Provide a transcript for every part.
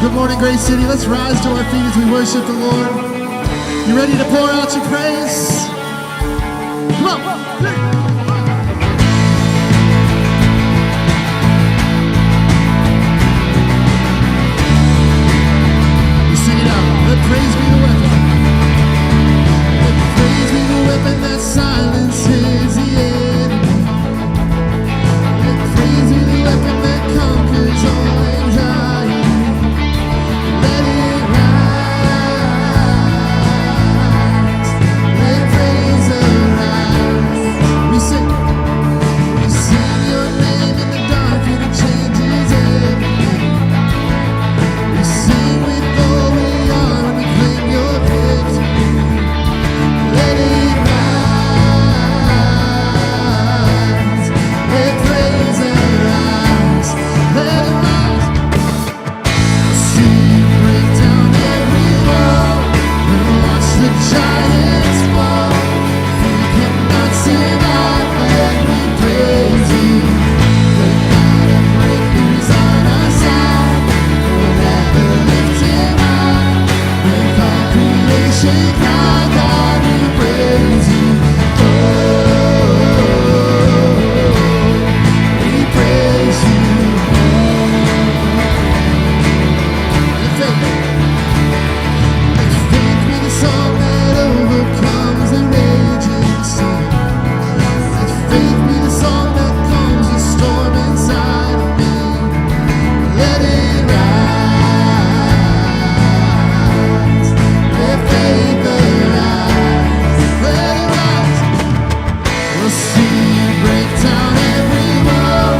Good morning, Grace City. Let's rise to our feet as we worship the Lord. You ready to pour out your praise? Come on. You sing it out. Let praise be the weapon. Let praise be the weapon that silences the enemy. Let praise be the weapon that conquers all anxiety. Let it rise. Let praise arise. We sing your name in the dark and it changes everything. We sing with all we are and we claim your victory. Let it rise. Let praise arise. Let it rise. See you break down every wall and watch the giants fall. We cannot survive when we praise you. The God of breakthroughs on our side, forever lifted high. With all creation cry, God, we praise you. Oh, we praise you. Let faith be the song that overcomes the raging sea. Let faith be the song that calms the storm inside of me. Let it rise. Let faith arise. Let it rise. We'll see you break down every wall.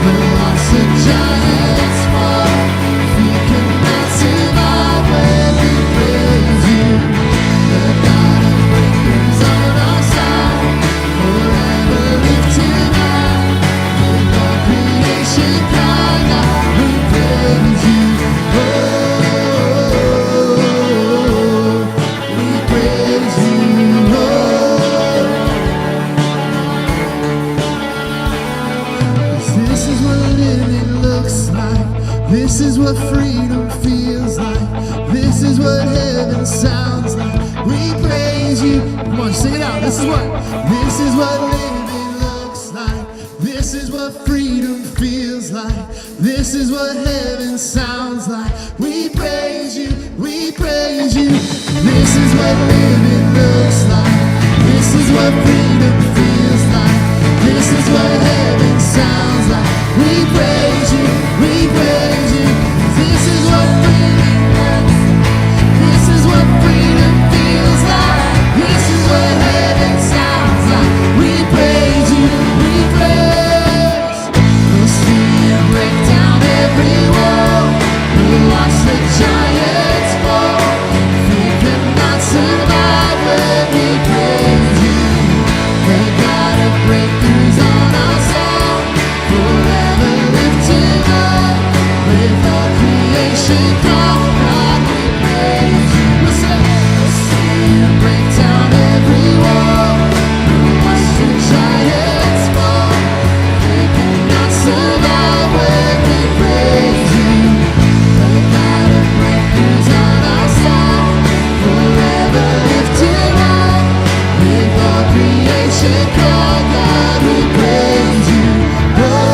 We'll watch the giants fall. We cannot survive when we praise you. The God of breakthroughs on our side, forever lifted high. With all creation cry, God, we praise you. Oh, we praise you. Oh, this is what living looks like. This is what freedom feels like. This is what heaven sounds like. We praise you. Come on, sing it out. This is what living looks like. This is what freedom feels like. This is what heaven sounds like. We praise you. We praise you. This is what living looks like. This is what freedom feels like. This is what heaven sounds like. We praise you. We praise you. This is what freedom looks like. This is what freedom feels like. This is what heaven sounds like. We praise you. We praise. We'll see you break down every wall. We'll watch the giants fall. We cannot survive when we praise you. The God of breakthroughs on our side, forever lifted high. With all creation cry, God, we praise you. We'll see you break down every wall. We'll watch the giants fall. We cannot survive when we praise you. The God of breakthroughs on our side, forever lifted high. With all creation cry, God, we praise you. Oh,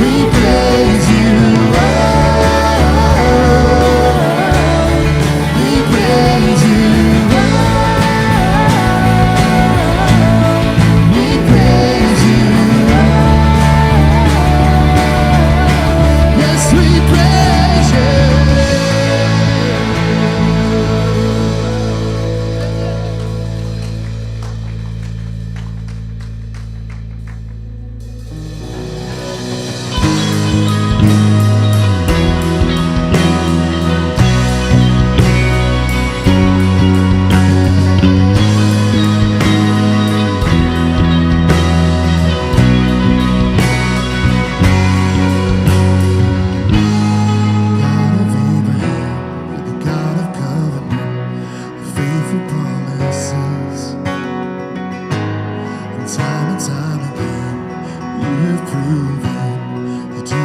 we praise you. Oh,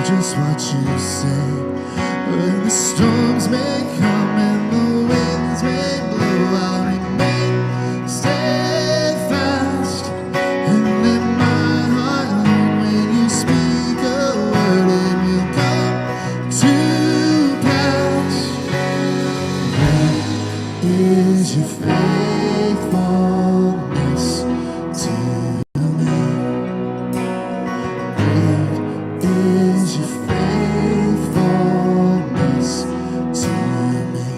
just what you say. When the storms may come and the winds may blow, I'll remain steadfast and let my heart learn. When you speak a word, it will come to pass. Great is your faithfulness to me. Great is your faithfulness to me.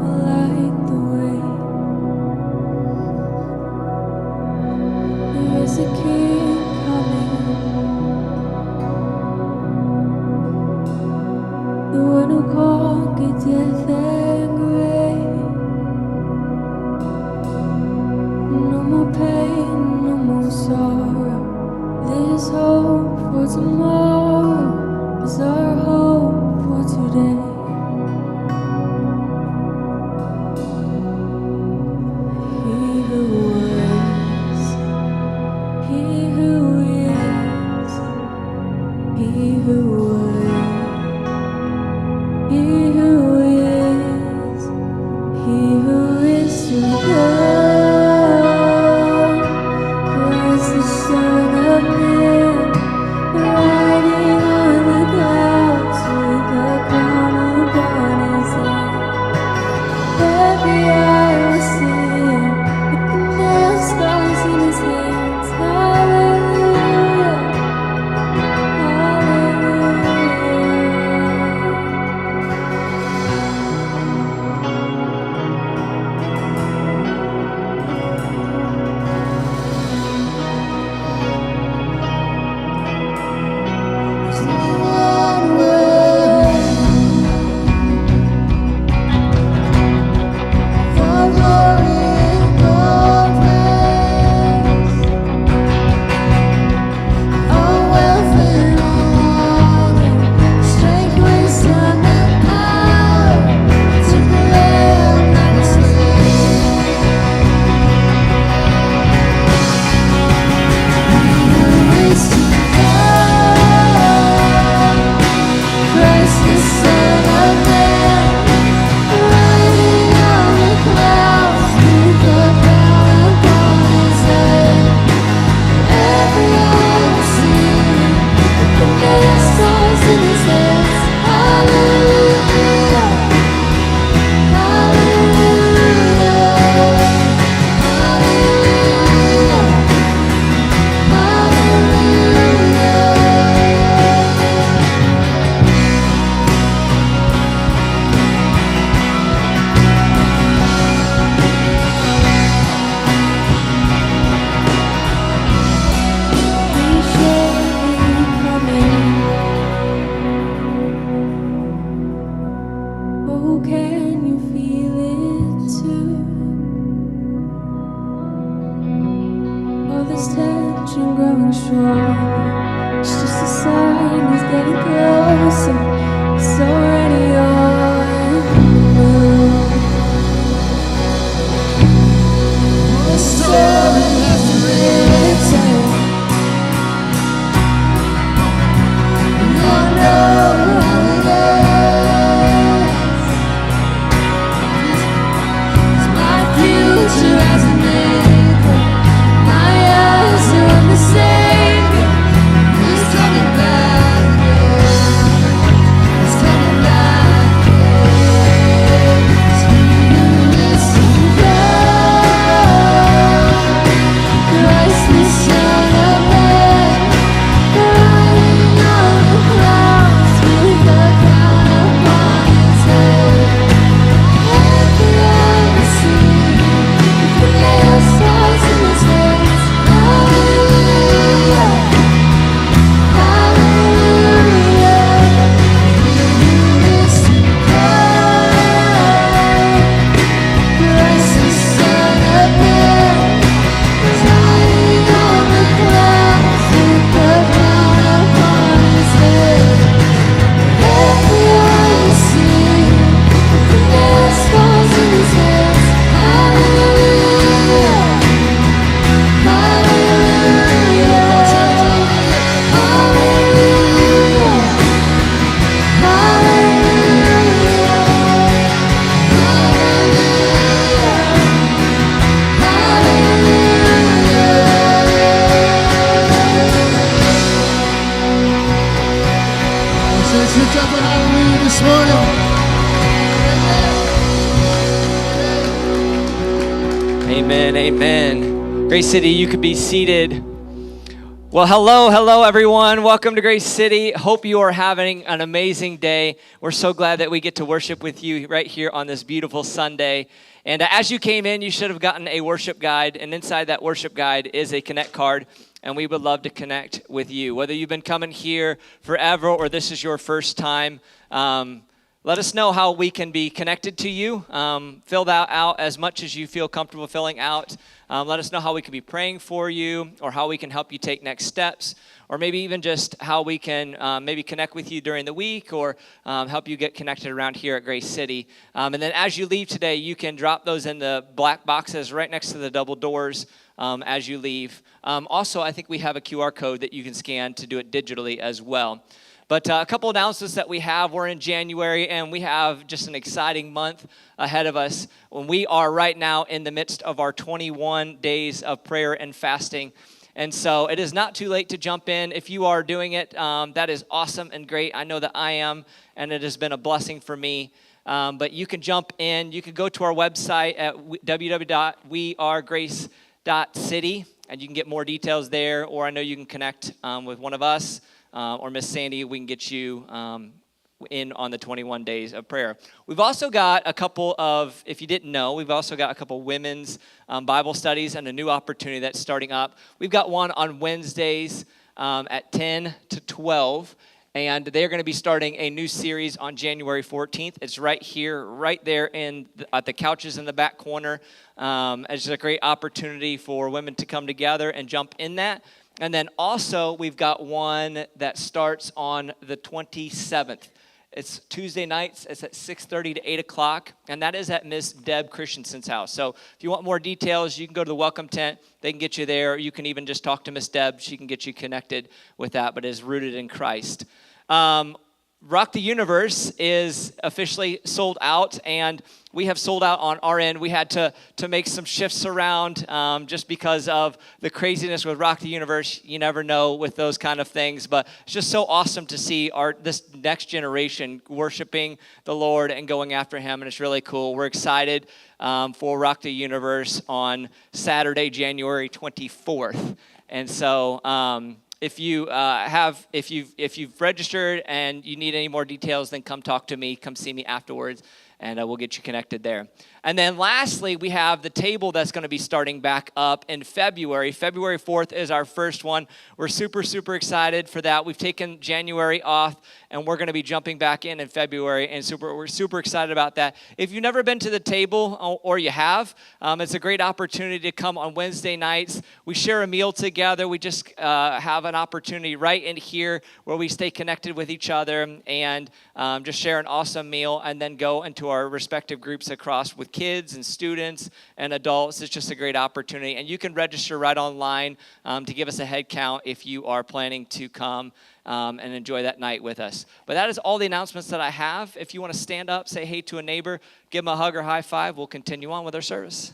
like the way. There is a king coming, the one who conquered death and grave. No more pain, no more sorrow. There's hope for tomorrow, 'cause our hope for today. He who was, he who is, he who was, he who is, he who is to come. Christ the Son of Man, riding on the clouds with a crown upon his head. Every eye will see him with the nail scars in his hands. Hallelujah, There's only one way for glory and for praise, all wealth and honor, strength, wisdom, and power to the Lamb that was slain. Who is to come? Christ the Son of Man, riding on the clouds with a crown upon his head. Every eye will see him with the nail scars in his hands. Hallelujah, hallelujah, oh, can you feel it too? Oh, this tension growing strong. It's just a sign he's getting closer. It's already on the move. The story has written. We all know how it ends. My future has an anchor. My eyes are on the Savior. He's coming back again. He's coming back again. It's He who is to come. Christ the Son of Man, riding on the clouds with a crown upon his head. Every eye will see him with the nail scars in his hands. Hallelujah, hallelujah. He who is to come. Christ the Son of Man, riding on the clouds with a crown upon his head. Every eye will see him with the nail scars in his hands. Hallelujah, hallelujah, hallelujah, hallelujah. Let's lift up a hallelujah this morning. Amen, amen. Grace City, you could be seated. Well, hello, everyone. Welcome to Grace City. Hope you are having an amazing day. We're so glad that we get to worship with you right here on this beautiful Sunday. And as you came in, you should have gotten a worship guide. And inside that worship guide is a Connect card. And we would love to connect with you. Whether you've been coming here forever or this is your first time, let us know how we can be connected to you. Fill that out as much as you feel comfortable filling out. Let us know how we can be praying for you or how we can help you take next steps, or maybe even just how we can maybe connect with you during the week or help you get connected around here at Grace City. And then as you leave today, you can drop those in the black boxes right next to the double doors as you leave. Also, I think we have a QR code that you can scan to do it digitally as well. But a couple announcements that we have. We're in January, and we have just an exciting month ahead of us when we are right now in the midst of our 21 days of prayer and fasting. And so it is not too late to jump in. If you are doing it, that is awesome and great. I know that I am, and it has been a blessing for me. But you can jump in. You can go to our website at www.wearegrace.city, and you can get more details there, or I know you can connect with one of us. Or Miss Sandy, we can get you in on the 21 days of prayer. We've also got a couple of, if you didn't know, we've also got a couple women's Bible studies and a new opportunity that's starting up. We've got one on Wednesdays at 10 to 12, and they're going to be starting a new series on January 14th. It's right here, right there at the couches in the back corner. It's a great opportunity for women to come together and jump in that. And then also, we've got one that starts on the 27th. It's Tuesday nights. It's at 6:30 to 8 o'clock, and that is at Miss Deb Christensen's house. So if you want more details, you can go to the welcome tent. They can get you there. You can even just talk to Miss Deb. She can get you connected with that, but it is rooted in Christ. Rock the Universe is officially sold out, and we have sold out on our end. We had to make some shifts around just because of the craziness with Rock the Universe. You never know with those kind of things, but it's just so awesome to see this next generation worshiping the Lord and going after Him, and it's really cool. We're excited for Rock the Universe on Saturday, January 24th, and so. If you've registered and you need any more details, then come talk to me. Come see me afterwards, and we'll get you connected there. And then lastly, we have the table that's going to be starting back up in February. February 4th is our first one. We're super, super excited for that. We've taken January off, and we're going to be jumping back in February, and we're super excited about that. If you've never been to the table, or you have, it's a great opportunity to come on Wednesday nights. We share a meal together. We just have an opportunity right in here where we stay connected with each other and just share an awesome meal, and then go into our respective groups across with kids and students and adults. It's just a great opportunity, and you can register right online to give us a head count if you are planning to come and enjoy that night with us. But that is all the announcements that I have. If you want to stand up, say hey to a neighbor, give them a hug or high five, we'll continue on with our service.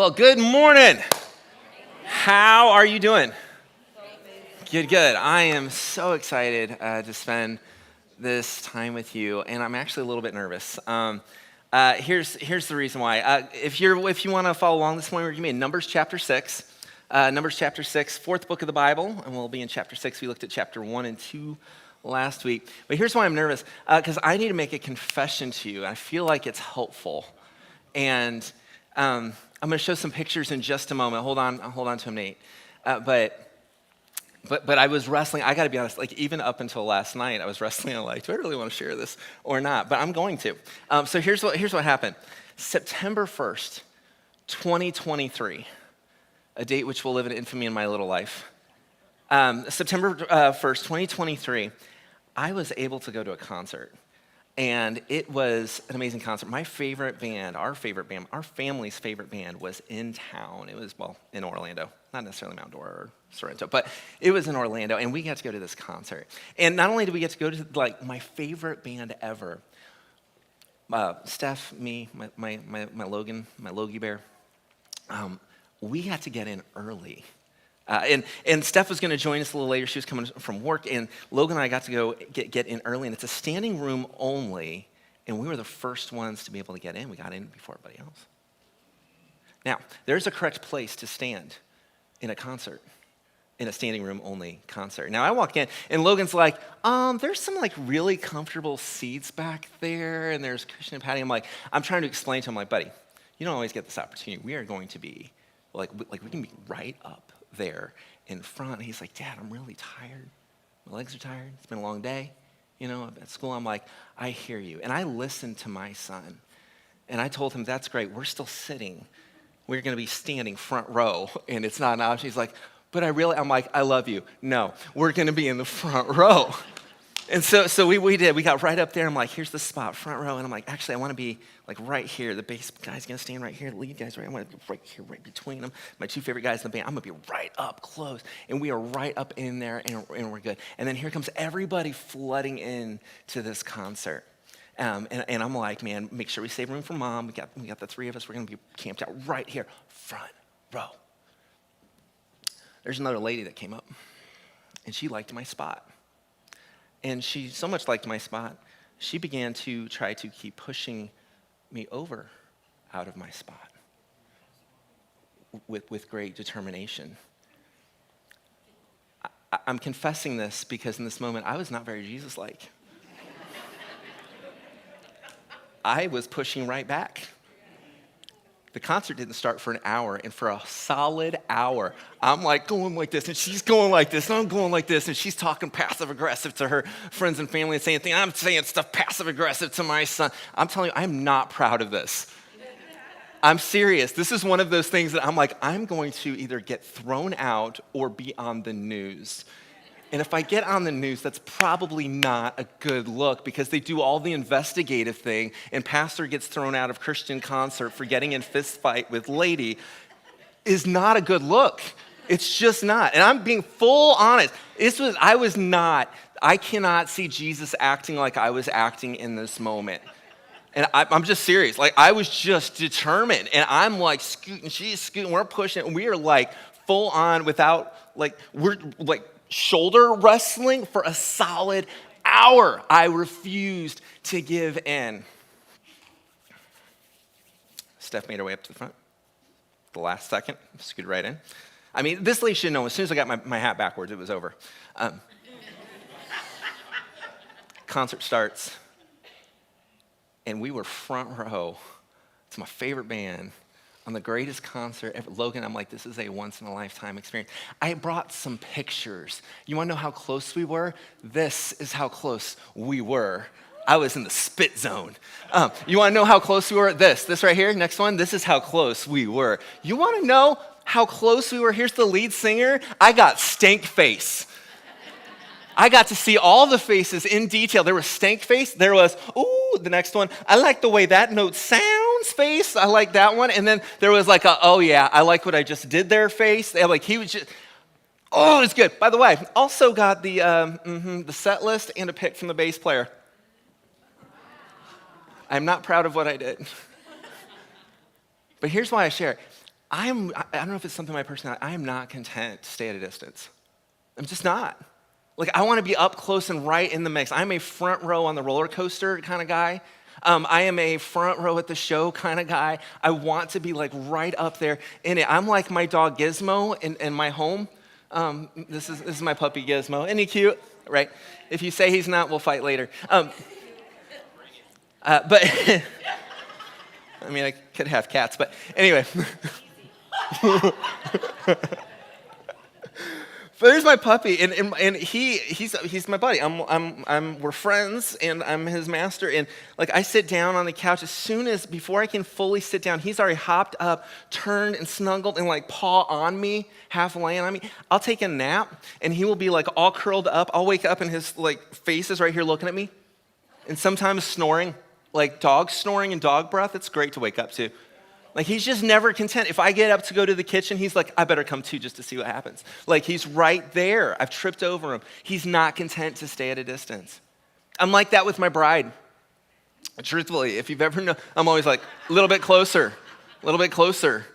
Well, good morning. How are you doing? Good. I am so excited to spend this time with you, and I'm actually a little bit nervous. Here's the reason why. If you want to follow along this morning, we're going to be in Numbers chapter 6. Numbers chapter 6, fourth book of the Bible, and we'll be in chapter 6. We looked at chapter 1 and 2 last week. But here's why I'm nervous, because I need to make a confession to you. I feel like it's helpful. And I'm going to show some pictures in just a moment. Hold on to them, Nate. But I was wrestling. I got to be honest. Like even up until last night, I was wrestling. I'm like, do I really want to share this or not? But I'm going to. So here's what happened. September 1st, 2023, a date which will live in infamy in my little life. September 1st, 2023, I was able to go to a concert. And it was an amazing concert. My favorite band, our family's favorite band was in town. It was, in Orlando. Not necessarily Mount Dora or Sorrento, but it was in Orlando, and we got to go to this concert. And not only did we get to go to, my favorite band ever, Steph, me, my Logan, my Logie Bear, we had to get in early. And Steph was going to join us a little later. She was coming from work, and Logan and I got to go get in early, and it's a standing room only, and we were the first ones to be able to get in. We got in before everybody else. Now, there's a correct place to stand in a concert, in a standing room only concert. Now, I walk in, and Logan's like, there's some really comfortable seats back there, and there's cushion and padding. I'm trying to explain to him, buddy, you don't always get this opportunity. We are going to be, we can be right up there in front. And he's like, Dad, I'm really tired. My legs are tired. It's been a long day. At school, I'm like, I hear you. And I listened to my son. And I told him, that's great. We're still sitting. We're going to be standing front row. And it's not an option. He's like, but I'm like, I love you. No, we're going to be in the front row. And so we did. We got right up there. I'm like, here's the spot, front row. And I'm like, actually, I want to be right here. The bass guy's going to stand right here. The lead guy's right. I want to be right here, right between them. My two favorite guys in the band. I'm going to be right up close. And we are right up in there, and we're good. And then here comes everybody flooding in to this concert. And I'm like, man, make sure we save room for Mom. We got the three of us. We're going to be camped out right here, front row. There's another lady that came up, and she liked my spot. And she so much liked my spot, she began to try to keep pushing me over out of my spot with great determination. I'm confessing this because in this moment, I was not very Jesus-like. I was pushing right back. The concert didn't start for an hour, and for a solid hour, I'm going like this, and she's going like this, and I'm going like this, and she's talking passive-aggressive to her friends and family and saying things. I'm saying stuff passive-aggressive to my son. I'm telling you, I'm not proud of this. I'm serious. This is one of those things that I'm going to either get thrown out or be on the news. And if I get on the news, that's probably not a good look because they do all the investigative thing and pastor gets thrown out of Christian concert for getting in fist fight with lady is not a good look. It's just not. And I'm being full honest. I cannot see Jesus acting like I was acting in this moment. And I'm just serious. I was just determined. And I'm scooting, she's scooting, we're pushing, and we are full on without, we're shoulder wrestling for a solid hour. I refused to give in. Steph made her way up to the front. The last second, scooted right in. This lady should know, as soon as I got my hat backwards, it was over. Concert starts, and we were front row. It's my favorite band. On the greatest concert ever. Logan, I'm like, this is a once-in-a-lifetime experience. I brought some pictures. You want to know how close we were? This is how close we were. I was in the spit zone. You want to know how close we were? This right here, next one. This is how close we were. You want to know how close we were? Here's the lead singer. I got stank face. I got to see all the faces in detail. There was stank face. There was, ooh, the next one. I like the way that note sounds face. I like that one. And then there was oh yeah, I like what I just did there face. He was just, oh, it's good. By the way, also got the set list and a pick from the bass player. I'm not proud of what I did. But here's why I share it. I don't know if it's something in my personality, I am not content to stay at a distance. I'm just not. Like, I want to be up close and right in the mix. I'm a front row on the roller coaster kind of guy. I am a front row at the show kind of guy. I want to be like right up there in it. I'm like my dog Gizmo in my home. This is my puppy Gizmo. Isn't he cute? Right? If you say he's not, we'll fight later. But I mean, I could have cats, but anyway. But there's my puppy, and he's my buddy. We're friends, and I'm his master. And like, I sit down on the couch before I can fully sit down, he's already hopped up, turned and snuggled, and like paw on me, half laying on me. I'll take a nap, and he will be like all curled up. I'll wake up, and his like face is right here looking at me, and sometimes snoring, like dog snoring and dog breath. It's great to wake up to. Like, he's just never content. If I get up to go to the kitchen, he's like, I better come too just to see what happens. Like, he's right there. I've tripped over him. He's not content to stay at a distance. I'm like that with my bride. Truthfully, if you've ever known, I'm always like, a little bit closer, a little bit closer.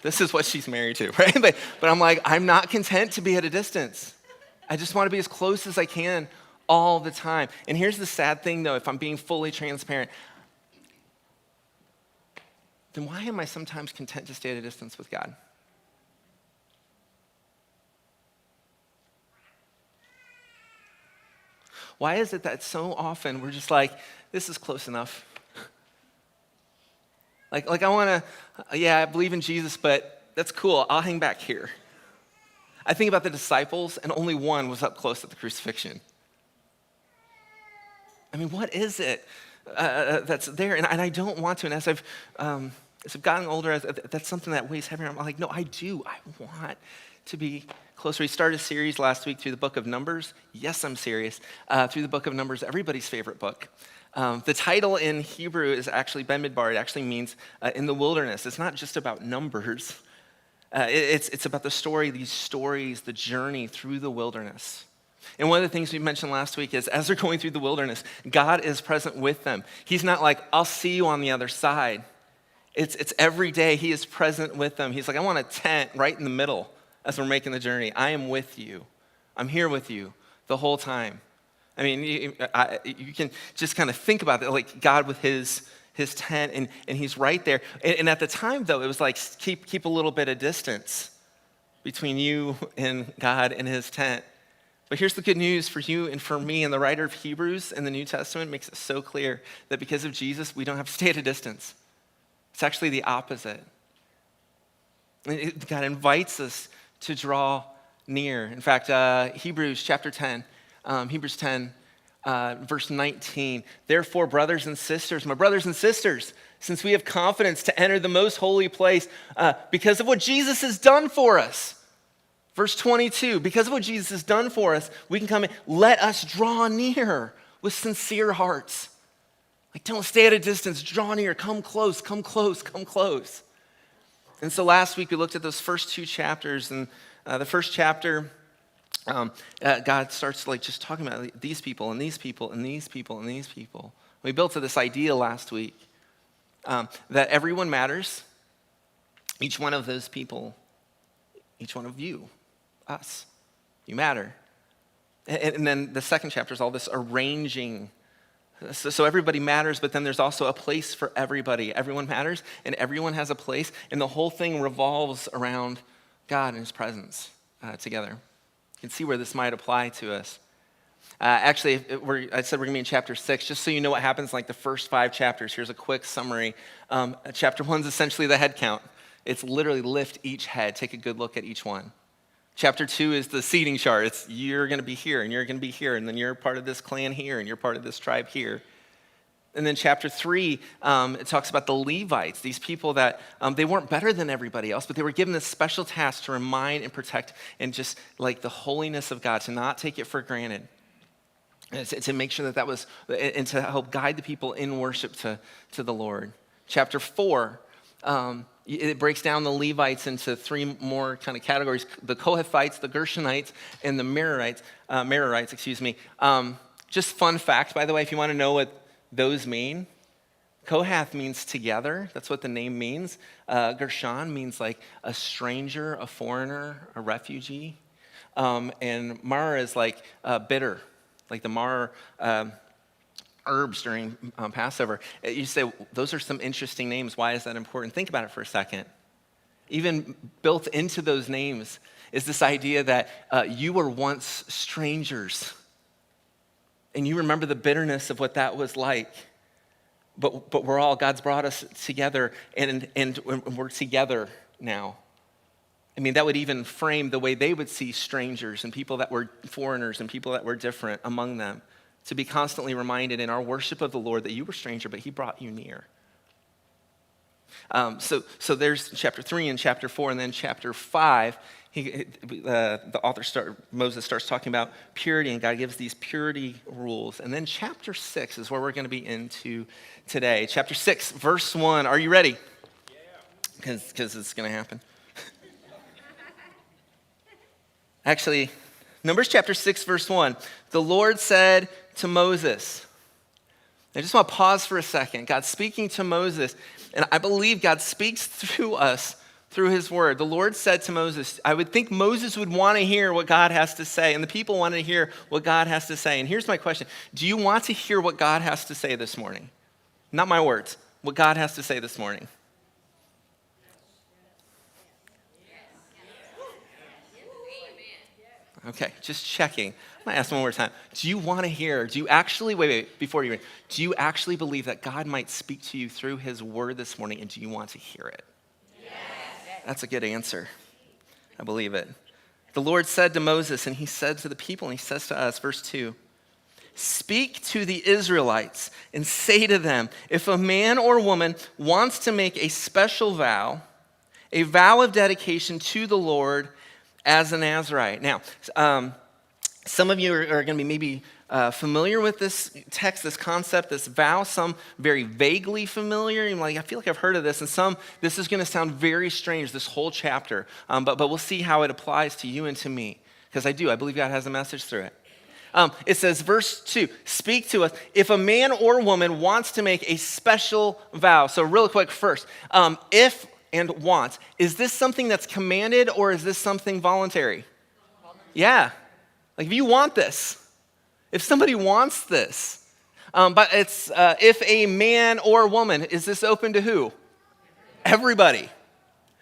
This is what she's married to, right? But I'm like, I'm not content to be at a distance. I just want to be as close as I can all the time. And here's the sad thing, though, if I'm being fully transparent, then why am I sometimes content to stay at a distance with God? Why is it that so often we're just like, this is close enough? Like I want to, yeah, I believe in Jesus, but that's cool. I'll hang back here. I think about the disciples, and only one was up close at the crucifixion. I mean, what is it that's there? And I don't want to. And as I've gotten older, that's something that weighs heavier. I'm like, no, I do. I want to be closer. We started a series last week through the book of Numbers. Yes, I'm serious. Through the book of Numbers, everybody's favorite book. The title in Hebrew is actually Bamidbar. It actually means in the wilderness. It's not just about numbers. It's about the story, these stories, the journey through the wilderness. And one of the things we mentioned last week is as they're going through the wilderness, God is present with them. He's not like, I'll see you on the other side. It's every day he is present with them. He's like, I want a tent right in the middle as we're making the journey. I am with you. I'm here with you the whole time. I mean, you can just kind of think about it, like God with his tent, and he's right there. And at the time, though, it was like, keep a little bit of distance between you and God and his tent. But here's the good news for you and for me, and the writer of Hebrews in the New Testament makes it so clear that because of Jesus, we don't have to stay at a distance. It's actually the opposite. God invites us to draw near. In fact, Hebrews 10, verse 19. Therefore, brothers and sisters, my brothers and sisters, since we have confidence to enter the most holy place because of what Jesus has done for us. Verse 22, because of what Jesus has done for us, we can come in. Let us draw near with sincere hearts. Like, don't stay at a distance. Draw near. Come close, come close, come close. And so last week we looked at those first two chapters. And the first chapter, God starts like just talking about these people and these people and these people and these people. We built to this idea last week that everyone matters. Each one of those people, each one of you, us, you matter. And then the second chapter is all this arranging. So everybody matters, but then there's also a place for everybody. Everyone matters, and everyone has a place, and the whole thing revolves around God and his presence together. You can see where this might apply to us. Actually, I said we're going to be in chapter 6. Just so you know what happens like the first 5 chapters, here's a quick summary. Chapter 1 is essentially the head count. It's literally lift each head, take a good look at each one. Chapter 2 is the seating chart. It's you're going to be here, and you're going to be here, and then you're part of this clan here, and you're part of this tribe here. And then chapter 3, it talks about the Levites, these people that they weren't better than everybody else, but they were given this special task to remind and protect and just like the holiness of God, to not take it for granted, and to make sure that was, and to help guide the people in worship to the Lord. Chapter 4, it breaks down the Levites into 3 more kind of categories: the Kohathites, the Gershonites, and the Merarites. Just fun fact, by the way, if you want to know what those mean, Kohath means together. That's what the name means. Gershon means like a stranger, a foreigner, a refugee. And Mar is like bitter, like the Mar herbs during Passover. You say, those are some interesting names. Why is that important? Think about it for a second. Even built into those names is this idea that you were once strangers. And you remember the bitterness of what that was like. But God's brought us together, and we're together now. I mean, that would even frame the way they would see strangers and people that were foreigners and people that were different among them, to be constantly reminded in our worship of the Lord that you were a stranger, but he brought you near. So there's chapter 3 and chapter 4, and then chapter 5, Moses starts talking about purity, and God gives these purity rules. And then chapter 6 is where we're going to be into today. Chapter 6, verse 1. Are you ready? Yeah. Because it's going to happen. Actually, Numbers chapter 6, verse 1. The Lord said to Moses, I just want to pause for a second. God's speaking to Moses, and I believe God speaks through us through his word. The Lord said to Moses, I would think Moses would want to hear what God has to say, and the people want to hear what God has to say. And here's my question. Do you want to hear what God has to say this morning? Not my words, what God has to say this morning. Okay, just checking. I'm going to ask one more time. Do you want to hear, do you actually, before you read, do you actually believe that God might speak to you through his word this morning, and do you want to hear it? That's a good answer. I believe it. The Lord said to Moses, and he said to the people, and he says to us, verse 2, speak to the Israelites and say to them, if a man or woman wants to make a special vow, a vow of dedication to the Lord as a Nazirite. Now, some of you are going to be maybe familiar with this text, this concept, this vow. Some very vaguely familiar. You're like, I feel like I've heard of this. And some, this is going to sound very strange, this whole chapter. But we'll see how it applies to you and to me. Because I believe God has a message through it. It says, verse 2, speak to us. If a man or woman wants to make a special vow. So real quick first, if and want, is this something that's commanded or is this something voluntary? Yeah. Like if you want this. If somebody wants this, but it's if a man or woman, is this open to who? Everybody.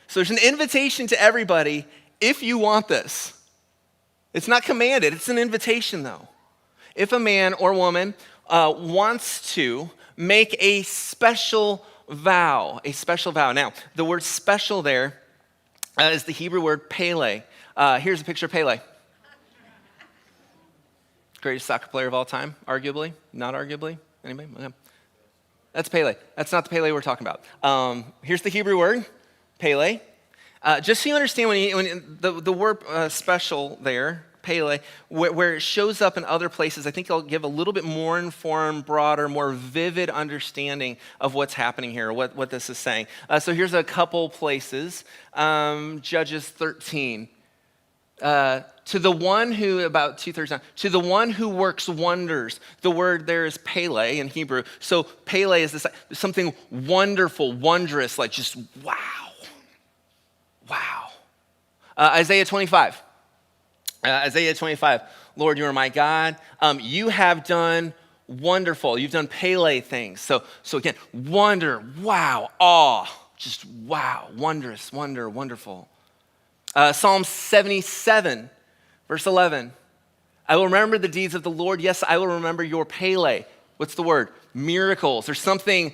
So there's an invitation to everybody if you want this. It's not commanded, it's an invitation though. If a man or woman wants to make a special vow. Now, the word special there is the Hebrew word Pele. Here's a picture of Pele. Greatest soccer player of all time, arguably, not arguably. Anybody? Okay. That's Pele. That's not the Pele we're talking about. Here's the Hebrew word, Pele. Just so you understand, when the word special there, Pele, where it shows up in other places, I think I'll give a little bit more informed, broader, more vivid understanding of what's happening here, what this is saying. So here's a couple places. Judges 13. To the one who, about 2/3 down, to the one who works wonders. The word there is Pele in Hebrew. So Pele is this something wonderful, wondrous, like just wow. Wow. Isaiah 25. Isaiah 25. Lord, you are my God. You have done wonderful. You've done Pele things. So again, wonder, wow, awe, just wow, wondrous, wonderful. Psalm 77, verse 11. I will remember the deeds of the Lord. Yes, I will remember your Pele. What's the word? Miracles. There's something,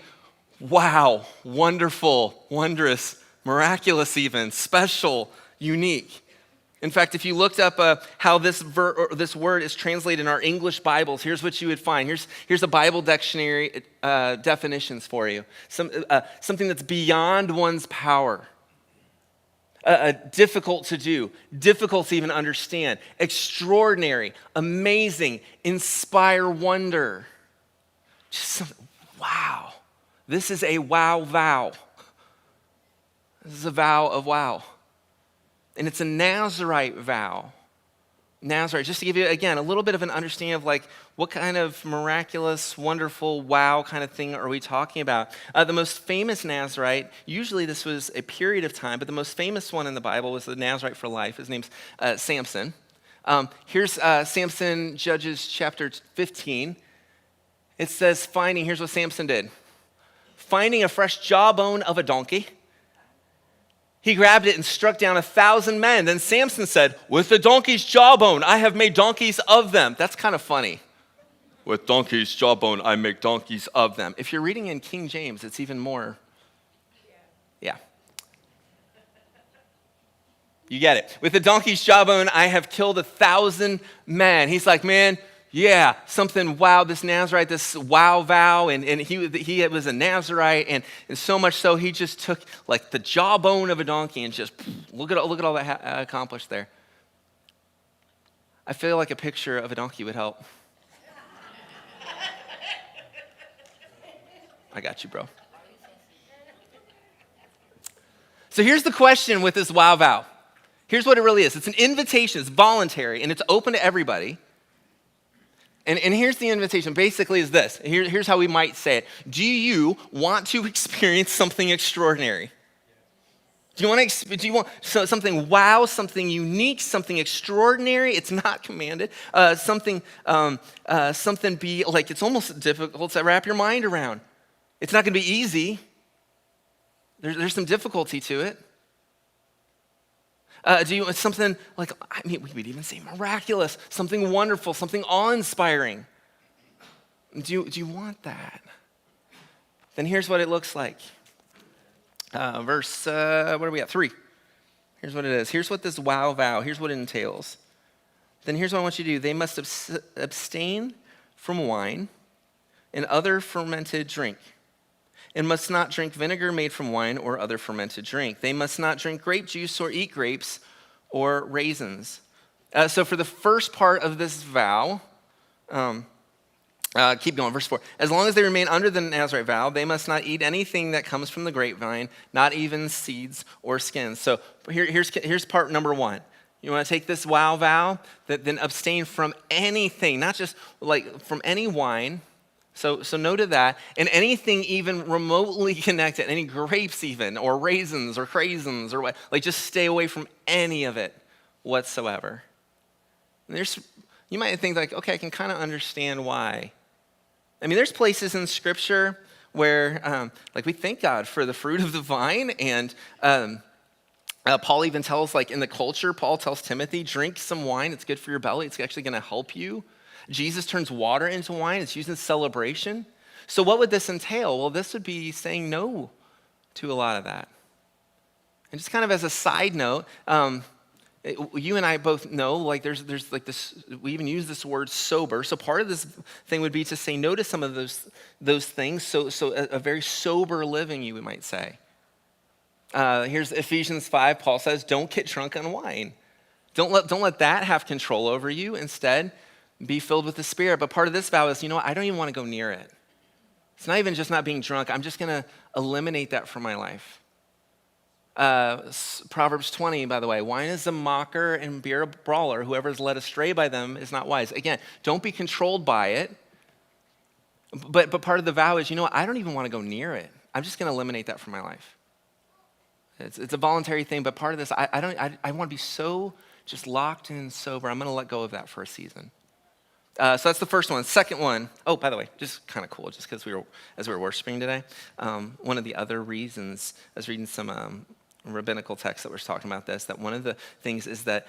wow, wonderful, wondrous, miraculous even, special, unique. In fact, if you looked up how this word is translated in our English Bibles, here's what you would find. Here's a Bible dictionary definitions for you. Something that's beyond one's power. Difficult to do, difficult to even understand, extraordinary, amazing, inspire wonder. Just something, wow. This is a wow vow. This is a vow of wow. And it's a Nazirite vow. Nazarite, just to give you, again, a little bit of an understanding of like what kind of miraculous, wonderful, wow kind of thing are we talking about. The most famous Nazarite, usually this was a period of time, but the most famous one in the Bible was the Nazarite for life. His name's Samson. Here's Samson, Judges chapter 15. It says, here's what Samson did. Finding a fresh jawbone of a donkey, he grabbed it and struck down 1,000 men. Then Samson said, with the donkey's jawbone, I have made donkeys of them. That's kind of funny. With donkey's jawbone, I make donkeys of them. If you're reading in King James, it's even more, yeah. You get it. With the donkey's jawbone, I have killed 1,000 men. He's like, man, yeah, something wow, this Nazarite, this wow vow, and he was a Nazarite, and so much so he just took like the jawbone of a donkey and just look at all that accomplished there. I feel like a picture of a donkey would help. I got you, bro. So here's the question with this wow vow. Here's what it really is. It's an invitation. It's voluntary, and it's open to everybody. And here's the invitation. Basically is this. Here's how we might say it. Do you want to experience something extraordinary? Do you want something wow, something unique, something extraordinary? It's not commanded. Something be like, it's almost difficult to wrap your mind around. It's not going to be easy. There's some difficulty to it. Do you want something like, we would even say miraculous, something wonderful, something awe-inspiring? Do you want that? Then here's what it looks like. Verse, what are we at? 3. Here's what it is. Here's what this wow vow, here's what it entails. Then here's what I want you to do. They must abstain from wine and other fermented drink, and must not drink vinegar made from wine or other fermented drink. They must not drink grape juice or eat grapes or raisins. So for the first part of this vow, keep going, verse 4. As long as they remain under the Nazarite vow, they must not eat anything that comes from the grapevine, not even seeds or skins. So here's part number 1. You want to take this wow vow, then abstain from anything, not just like from any wine. So note that, and anything even remotely connected, any grapes even, or raisins, or craisins, or what, like just stay away from any of it whatsoever. And you might think like, okay, I can kind of understand why. I mean, there's places in Scripture where, like we thank God for the fruit of the vine, and Paul even tells, like in the culture, Paul tells Timothy, drink some wine, it's good for your belly, it's actually going to help you. Jesus turns water into wine. It's used in celebration. So what would this entail? Well, this would be saying no to a lot of that. And just kind of as a side note, you and I both know, like there's like this, we even use this word sober. So part of this thing would be to say no to some of those things. So a very sober living, you might say. Here's Ephesians 5. Paul says, don't get drunk on wine. Don't let that have control over you. Instead, be filled with the Spirit. But part of this vow is, I don't even want to go near it. It's not even just not being drunk. I'm just going to eliminate that from my life. Proverbs 20, by the way, wine is a mocker and beer a brawler. Whoever is led astray by them is not wise. Again, don't be controlled by it. But part of the vow is, I don't even want to go near it. I'm just going to eliminate that from my life. It's a voluntary thing, but part of this, I want to be so just locked in and sober. I'm going to let go of that for a season. So that's the first one. Second one, by the way, just kind of cool, just because as we were worshiping today, one of the other reasons, I was reading some rabbinical texts that was talking about this, that one of the things is that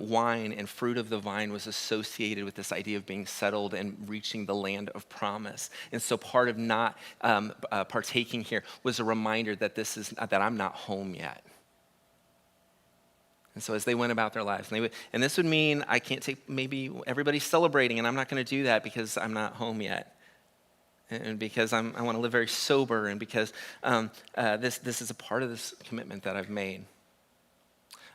wine and fruit of the vine was associated with this idea of being settled and reaching the land of promise. And so part of not partaking here was a reminder that that I'm not home yet. And so as they went about their lives, and this would mean I can't take, maybe everybody's celebrating, and I'm not going to do that because I'm not home yet. And because I want to live very sober, and because this is a part of this commitment that I've made.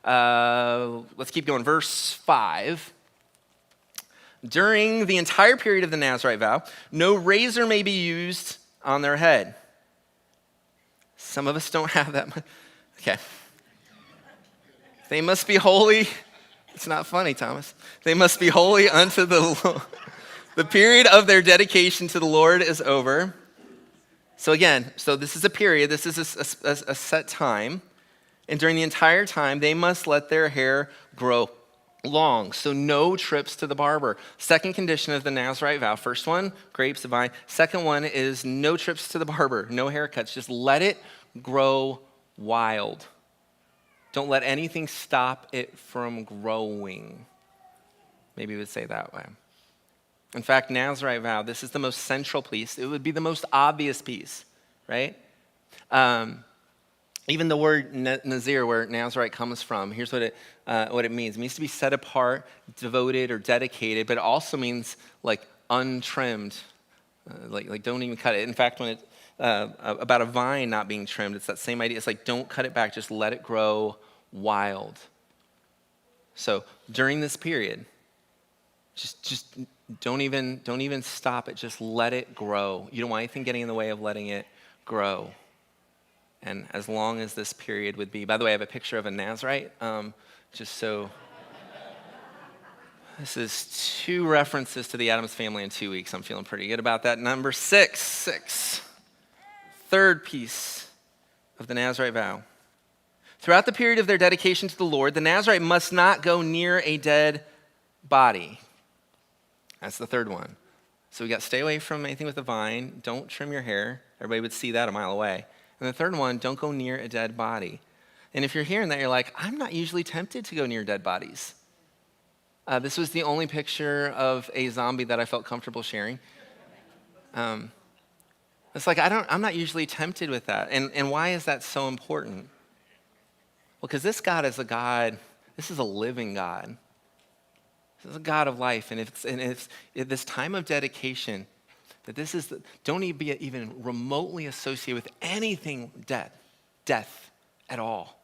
Let's keep going. Verse 5. During the entire period of the Nazarite vow, no razor may be used on their head. Some of us don't have that much. Okay. They must be holy It's not funny, Thomas. They must be holy unto the Lord. The period of their dedication to the Lord is over. So again, this is a period. This is a set time. And during the entire time, they must let their hair grow long. So no trips to the barber. Second condition of the Nazirite vow. First one, grapes, the vine. Second one is no trips to the barber, no haircuts. Just let it grow wild. Don't let anything stop it from growing. Maybe we would say that way. In fact, Nazirite vow, this is the most central piece. It would be the most obvious piece, right? Even the word Nazir, where Nazirite comes from, here's what it means. It means to be set apart, devoted, or dedicated, but it also means like untrimmed, like don't even cut it. In fact, when it about a vine not being trimmed, it's that same idea. It's like don't cut it back, just let it grow wild. So during this period, just don't even stop it. Just let it grow. You don't want anything getting in the way of letting it grow. And as long as this period would be, by the way, I have a picture of a Nazirite, just so. This is 2 references to the Addams family in 2 weeks. I'm feeling pretty good about that. Number 6. Third piece of the Nazirite vow. Throughout the period of their dedication to the Lord, the Nazirite must not go near a dead body. That's the third one. So we got stay away from anything with a vine. Don't trim your hair. Everybody would see that a mile away. And the third one, don't go near a dead body. And if you're hearing that, you're like, I'm not usually tempted to go near dead bodies. This was the only picture of a zombie that I felt comfortable sharing. It's like, I'm not usually tempted with that. And why is that so important? Well, because this God is a God, this is a living God. This is a God of life. And if this time of dedication, that this is, don't even remotely associate with anything death at all.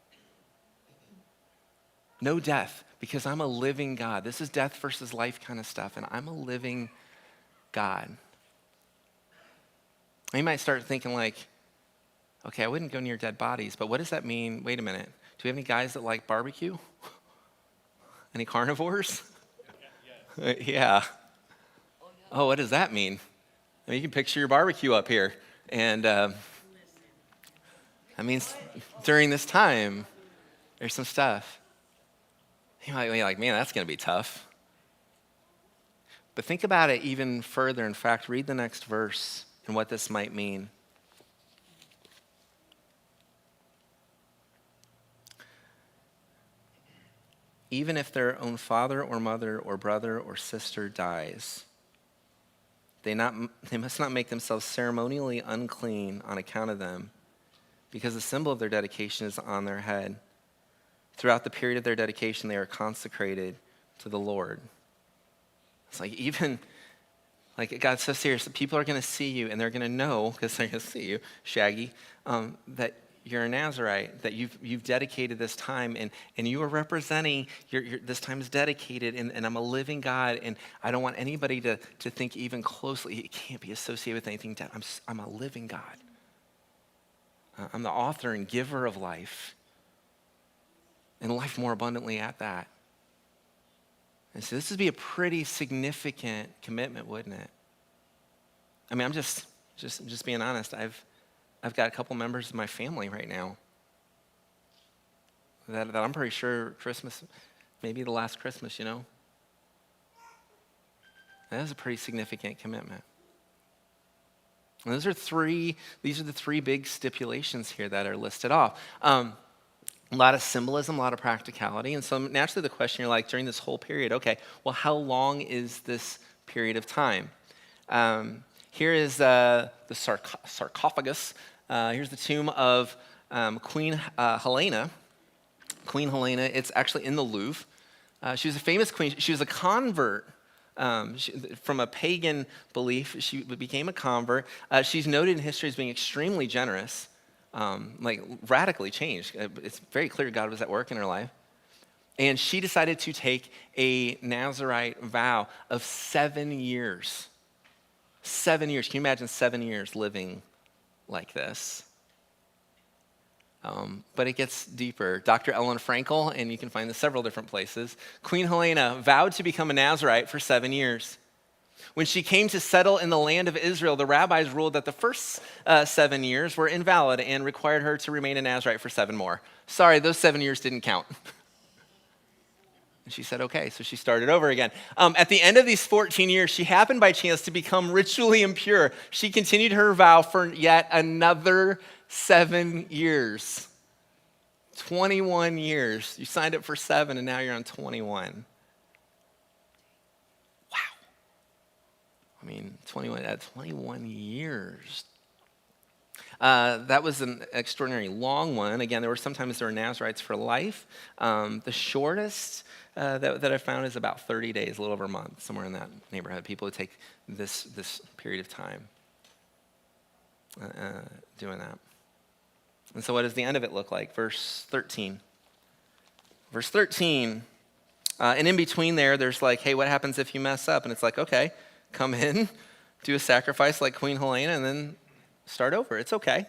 No death, because I'm a living God. This is death versus life kind of stuff, and I'm a living God. You might start thinking like, okay, I wouldn't go near dead bodies, but what does that mean? Wait a minute. Do we have any guys that like barbecue? Any carnivores? Yeah. Oh, what does that mean? I mean, you can picture your barbecue up here. And that means during this time, there's some stuff. You might be like, man, that's going to be tough. But think about it even further. In fact, read the next verse and what this might mean. Even if their own father or mother or brother or sister dies, they must not make themselves ceremonially unclean on account of them, because the symbol of their dedication is on their head. Throughout the period of their dedication, they are consecrated to the Lord. It's like even, like God's so serious that people are going to see you and they're going to know, because they're going to see you, Shaggy, that you're a Nazirite, that you've dedicated this time and you are representing, this time is dedicated and I'm a living God and I don't want anybody to think even closely, it can't be associated with anything dead. I'm a living God. I'm the author and giver of life and life more abundantly at that. And so this would be a pretty significant commitment, wouldn't it? I mean, I'm just being honest. I've got a couple members of my family right now that I'm pretty sure Christmas, maybe the last Christmas, that is a pretty significant commitment. And these are the 3 big stipulations here that are listed off. A lot of symbolism, a lot of practicality. And so naturally the question you're like, during this whole period, okay, well, how long is this period of time? Here is the sarcophagus. Here's the tomb of Queen Helena. Queen Helena, it's actually in the Louvre. She was a famous queen. She was a convert from a pagan belief. She became a convert. She's noted in history as being extremely generous. Radically changed. It's very clear God was at work in her life. And she decided to take a Nazirite vow of 7 years. 7 years. Can you imagine 7 years living like this? But it gets deeper. Dr. Ellen Frankel, and you can find this several different places, Queen Helena vowed to become a Nazarite for 7 years. When she came to settle in the land of Israel, the rabbis ruled that the first 7 years were invalid and required her to remain a Nazarite for 7 more. Sorry, those 7 years didn't count. And she said, okay, so she started over again. At the end of these 14 years, she happened by chance to become ritually impure. She continued her vow for yet another 7 years. 21 years. You signed up for 7 and now you're on 21. Wow. I mean, 21 years. That was an extraordinarily long one. Again, sometimes there were Nazarites for life. The shortest that I found is about 30 days, a little over a month, somewhere in that neighborhood. People who take this period of time doing that. And so what does the end of it look like? Verse 13. Verse 13, and in between there's like, hey, what happens if you mess up? And it's like, okay, come in, do a sacrifice like Queen Helena, and then start over. It's okay.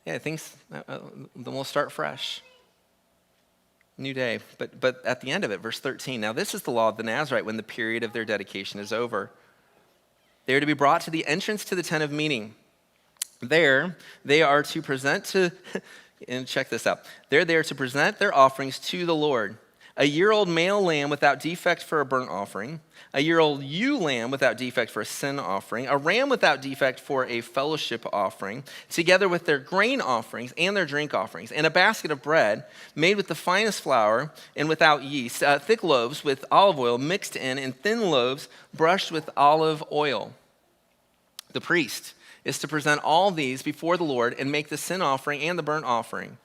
Yeah, then we'll start fresh. New day. But at the end of it, verse 13, now this is the law of the Nazarite when the period of their dedication is over. They are to be brought to the entrance to the tent of meeting. There, they are to present to, and check this out, they're there to present their offerings to the Lord. A year-old male lamb without defect for a burnt offering, a year-old ewe lamb without defect for a sin offering, a ram without defect for a fellowship offering, together with their grain offerings and their drink offerings, and a basket of bread made with the finest flour and without yeast, thick loaves with olive oil mixed in, and thin loaves brushed with olive oil. The priest is to present all these before the Lord and make the sin offering and the burnt offering.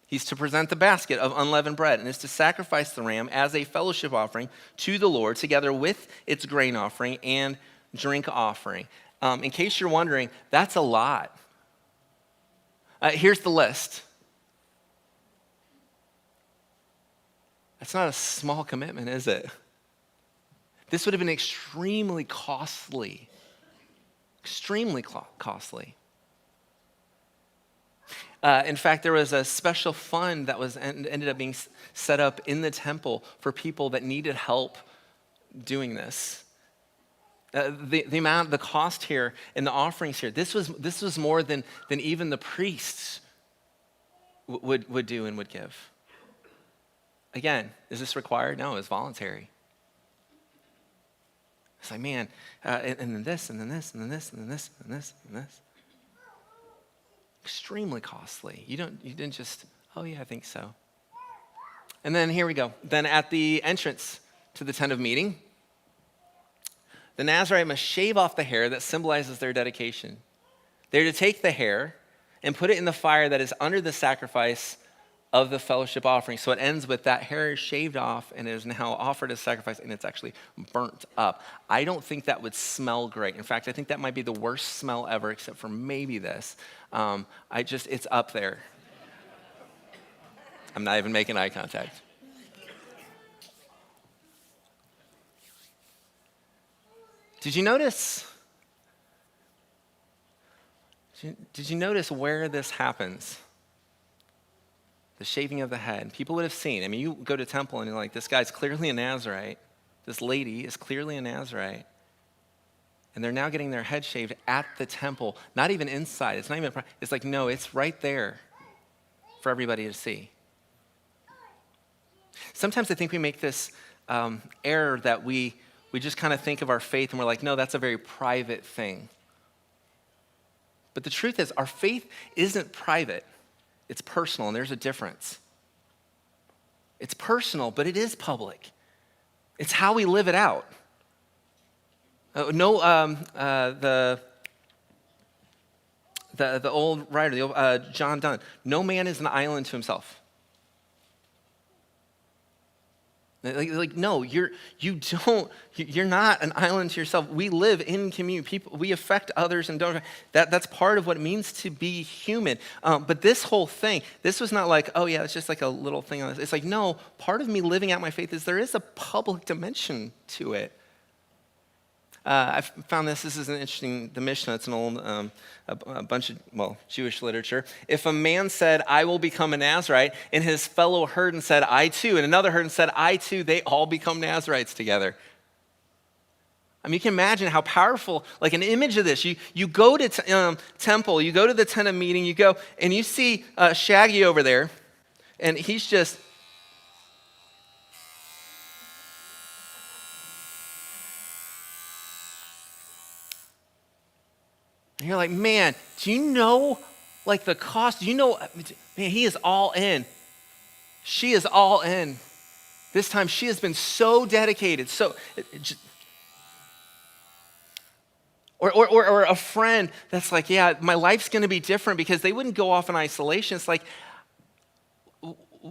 He's to present the basket of unleavened bread and is to sacrifice the ram as a fellowship offering to the Lord together with its grain offering and drink offering. In case you're wondering, that's a lot. Here's the list. That's not a small commitment, is it? This would have been extremely costly. Extremely costly. In fact, there was a special fund that ended up being set up in the temple for people that needed help doing this. The cost here and the offerings here, this was more than even the priests would do and would give. Again, is this required? No, it's voluntary. It's like, man, and then this, and then this, and then this, and then this, and this, and this. Extremely costly. You didn't just, oh yeah, I think so. And then here we go. Then at the entrance to the tent of meeting, the Nazarite must shave off the hair that symbolizes their dedication. They're to take the hair and put it in the fire that is under the sacrifice of the fellowship offering. So it ends with that hair is shaved off and it is now offered as sacrifice and it's actually burnt up. I don't think that would smell great. In fact, I think that might be the worst smell ever except for maybe this. It's up there. I'm not even making eye contact. Did you notice where this happens? The shaving of the head. People would have seen. I mean, you go to temple and you're like, this guy's clearly a Nazarite. This lady is clearly a Nazarite. And they're now getting their head shaved at the temple. Not even inside. It's not even, it's like, no, it's right there for everybody to see. Sometimes I think we make this error that we just kind of think of our faith and we're like, no, that's a very private thing. But the truth is, our faith isn't private. It's personal, and there's a difference. It's personal, but it is public. It's how we live it out. The old writer, John Donne, no man is an island to himself. No, you're not an island to yourself. We live in community. We affect others and don't. That's part of what it means to be human. But this whole thing, this was not like, oh yeah, it's just like a little thing on this. It's like, no, part of me living out my faith is there is a public dimension to it. I found this is an interesting, the Mishnah, it's an old, a bunch of, Jewish literature. If a man said, I will become a Nazirite, and his fellow herdsman said, I too, and another herdsman said, I too, they all become Nazirites together. I mean, you can imagine how powerful, like an image of this. You go to temple, you go to the tent of meeting, you go, and you see Shaggy over there, and he's just, and you're like, man, do you know, like the cost? Do you know, man, he is all in. She is all in. This time she has been so dedicated, so, or a friend that's like, yeah, my life's gonna be different, because they wouldn't go off in isolation. It's like,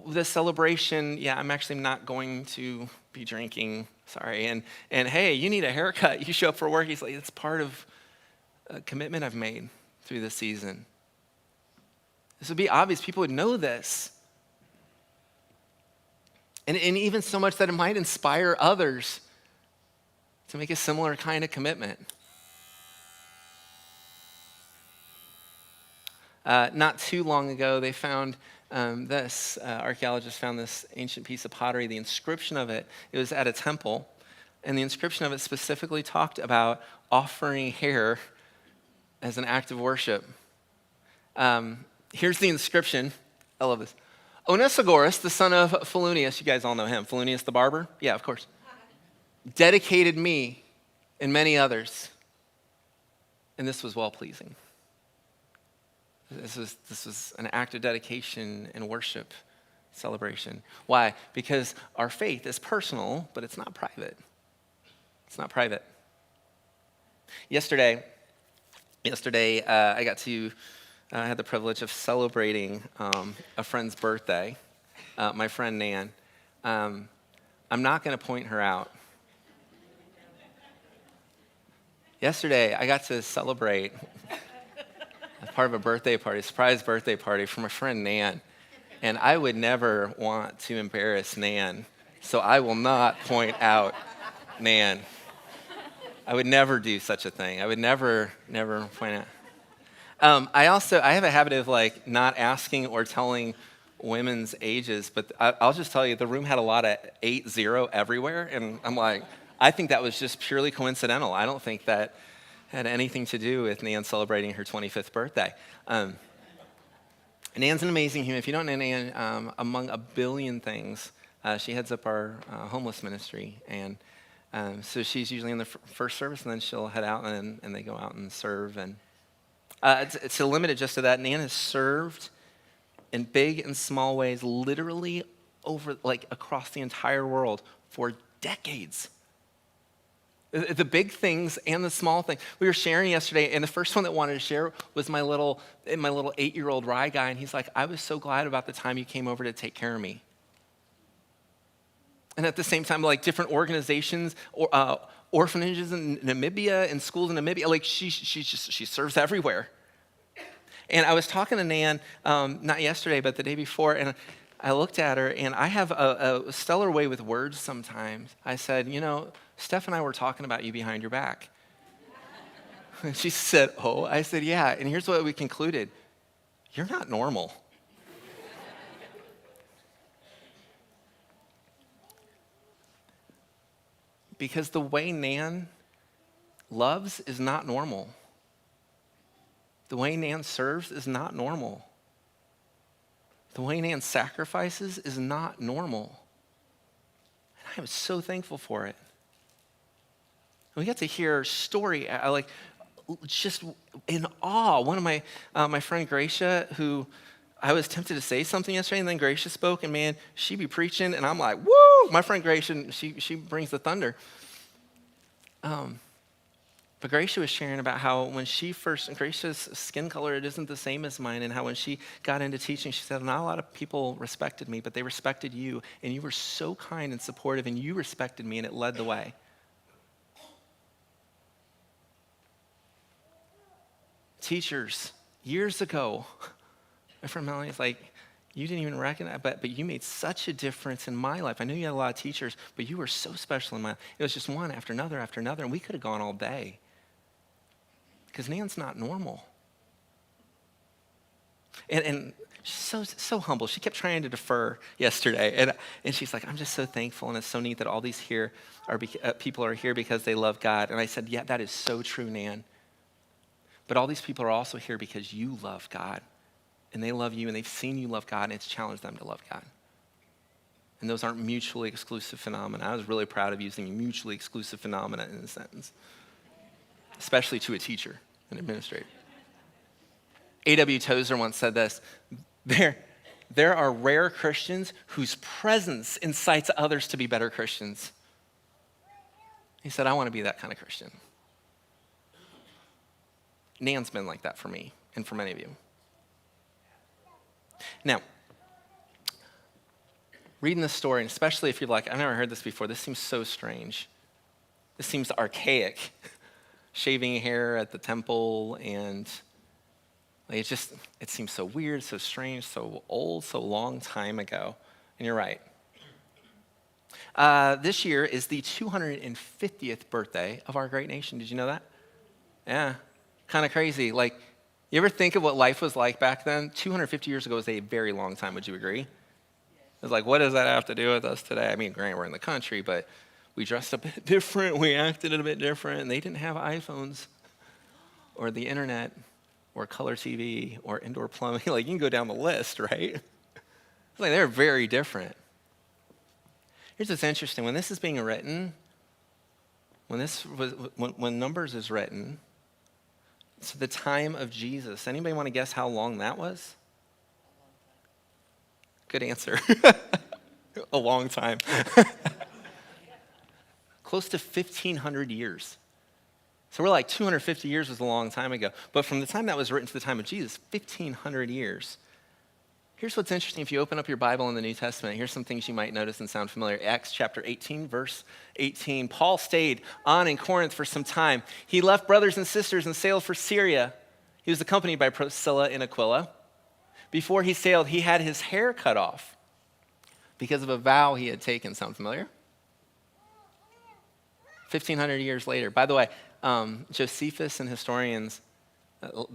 the celebration, yeah, I'm actually not going to be drinking, sorry. And hey, you need a haircut, you show up for work. He's like, it's part of a commitment I've made through the season. This would be obvious. People would know this. And even so much that it might inspire others to make a similar kind of commitment. Not too long ago, they found archaeologists found this ancient piece of pottery. The inscription of it was at a temple, and the inscription of it specifically talked about offering hair as an act of worship. Here's the inscription. I love this. Onesigoras, the son of Philunius, you guys all know him, Philunius the barber? Yeah, of course. Dedicated me and many others, and this was well-pleasing. This was an act of dedication and worship celebration. Why? Because our faith is personal, but it's not private. It's not private. Yesterday, I had the privilege of celebrating a friend's birthday, my friend Nan. I'm not going to point her out. Yesterday, I got to celebrate as part of a birthday party, a surprise birthday party for my friend Nan. And I would never want to embarrass Nan, so I will not point out Nan. I would never do such a thing. I would never point out. I have a habit of like not asking or telling women's ages, but I'll just tell you, the room had a lot of 8-0 everywhere, and I'm like, I think that was just purely coincidental. I don't think that had anything to do with Nan celebrating her 25th birthday. Nan's an amazing human. If you don't know Nan, among a billion things, she heads up our homeless ministry, and so she's usually in the first service, and then she'll head out, and they go out and serve. And it's limited just to that. Nan has served in big and small ways, literally across the entire world for decades. The big things and the small things. We were sharing yesterday, and the first one that wanted to share was my little 8-year-old Rye guy, and he's like, I was so glad about the time you came over to take care of me. And at the same time, like different organizations, or orphanages in Namibia and schools in Namibia, like she serves everywhere. And I was talking to Nan, not yesterday, but the day before, and I looked at her, and I have a stellar way with words sometimes. I said, Steph and I were talking about you behind your back. And she said, oh? I said, yeah. And here's what we concluded. You're not normal. Because the way Nan loves is not normal. The way Nan serves is not normal. The way Nan sacrifices is not normal. And I am so thankful for it. We got to hear her story, just in awe. One of my friend Gracia, who I was tempted to say something yesterday, and then Gracia spoke, and man, she be preaching, and I'm like, woo! My friend Gracia, she brings the thunder. But Gracia was sharing about how when Gracia's skin color, it isn't the same as mine, and how when she got into teaching, she said, not a lot of people respected me, but they respected you, and you were so kind and supportive, and you respected me, and it led the way. Teachers, years ago, my friend Melanie's like, You didn't even recognize, but you made such a difference in my life. I knew you had a lot of teachers, but you were so special in my life. It was just one after another, and we could have gone all day. Because Nan's not normal. And she's so humble. She kept trying to defer yesterday. And she's like, I'm just so thankful, and it's so neat that all these people are here because they love God. And I said, yeah, that is so true, Nan. But all these people are also here because you love God. And they love you, and they've seen you love God, and it's challenged them to love God. And those aren't mutually exclusive phenomena. I was really proud of using mutually exclusive phenomena in a sentence, especially to a teacher, an administrator. A.W. Tozer once said this, there are rare Christians whose presence incites others to be better Christians. He said, I want to be that kind of Christian. Nan's been like that for me and for many of you. Now, reading this story, and especially if you're like, I've never heard this before, this seems so strange. This seems archaic. Shaving hair at the temple, and it seems so weird, so strange, so old, so long time ago. And you're right. This year is the 250th birthday of our great nation. Did you know that? Yeah, kind of crazy. Like, you ever think of what life was like back then? 250 years ago was a very long time, would you agree? It's like, what does that have to do with us today? I mean, granted, we're in the country, but we dressed a bit different, we acted a bit different, and they didn't have iPhones or the internet or color TV or indoor plumbing. Like, you can go down the list, right? It's like they're very different. Here's what's interesting. When this is being written, when Numbers is written, it's the time of Jesus. Anybody want to guess how long that was? Good answer. A long time. Close to 1,500 years. So we're like 250 years was a long time ago. But from the time that was written to the time of Jesus, 1,500 years. Here's what's interesting. If you open up your Bible in the New Testament, here's some things you might notice and sound familiar. Acts chapter 18, verse 18. Paul stayed on in Corinth for some time. He left brothers and sisters and sailed for Syria. He was accompanied by Priscilla and Aquila. Before he sailed, he had his hair cut off because of a vow he had taken. Sound familiar? 1,500 years later. By the way, Josephus and historians,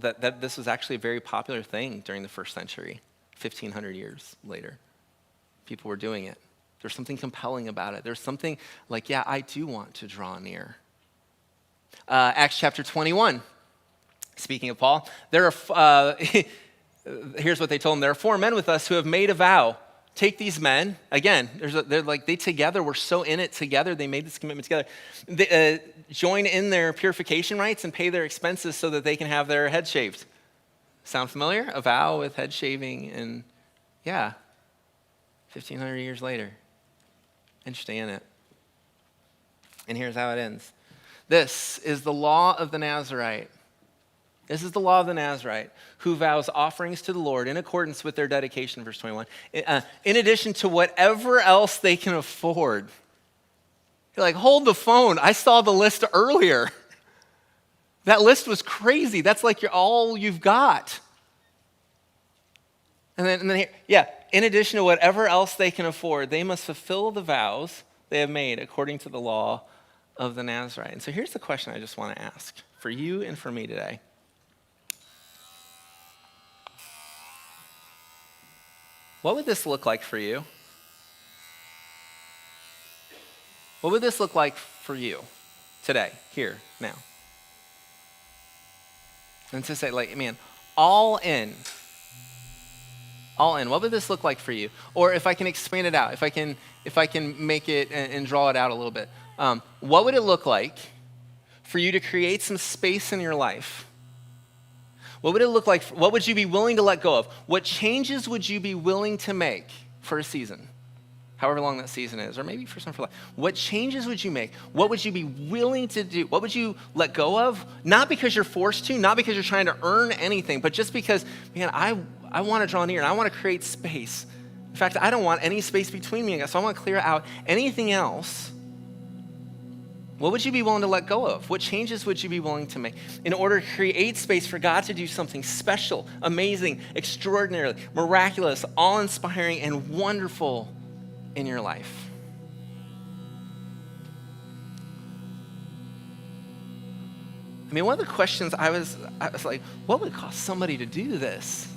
that this was actually a very popular thing during the first century. 1,500 years later, people were doing it. There's something compelling about it. There's something like, yeah, I do want to draw near. Acts chapter 21, speaking of Paul, here's what they told him. There are 4 men with us who have made a vow. Take these men. Again, they together were so in it together. They made this commitment together. They, join in their purification rites and pay their expenses so that they can have their head shaved. Sound familiar? A vow with head shaving, and yeah, 1,500 years later. Interesting, isn't it? And here's how it ends. This is the law of the Nazarite. This is the law of the Nazarite, who vows offerings to the Lord in accordance with their dedication, verse 21, in addition to whatever else they can afford. You're like, hold the phone. I saw the list earlier. That list was crazy. That's like all you've got. And then here, yeah, in addition to whatever else they can afford, they must fulfill the vows they have made according to the law of the Nazarite. And so here's the question I just want to ask for you and for me today. What would this look like for you? What would this look like for you today, here, now? And to say, like, man, all in. What would this look like for you? Or if I can expand it out, if I can make it and draw it out a little bit, what would it look like for you to create some space in your life? What would it look like? What would you be willing to let go of? What changes would you be willing to make for a season? However long that season is, or maybe for some for life. What changes would you make? What would you be willing to do? What would you let go of? Not because you're forced to, not because you're trying to earn anything, but just because, man, I want to draw near and I want to create space. In fact, I don't want any space between me and God, so I want to clear out anything else What would you be willing to let go of? What changes would you be willing to make in order to create space for God to do something special, amazing, extraordinary, miraculous, awe-inspiring, and wonderful in your life? I mean, one of the questions I was like, what would it cost somebody to do this?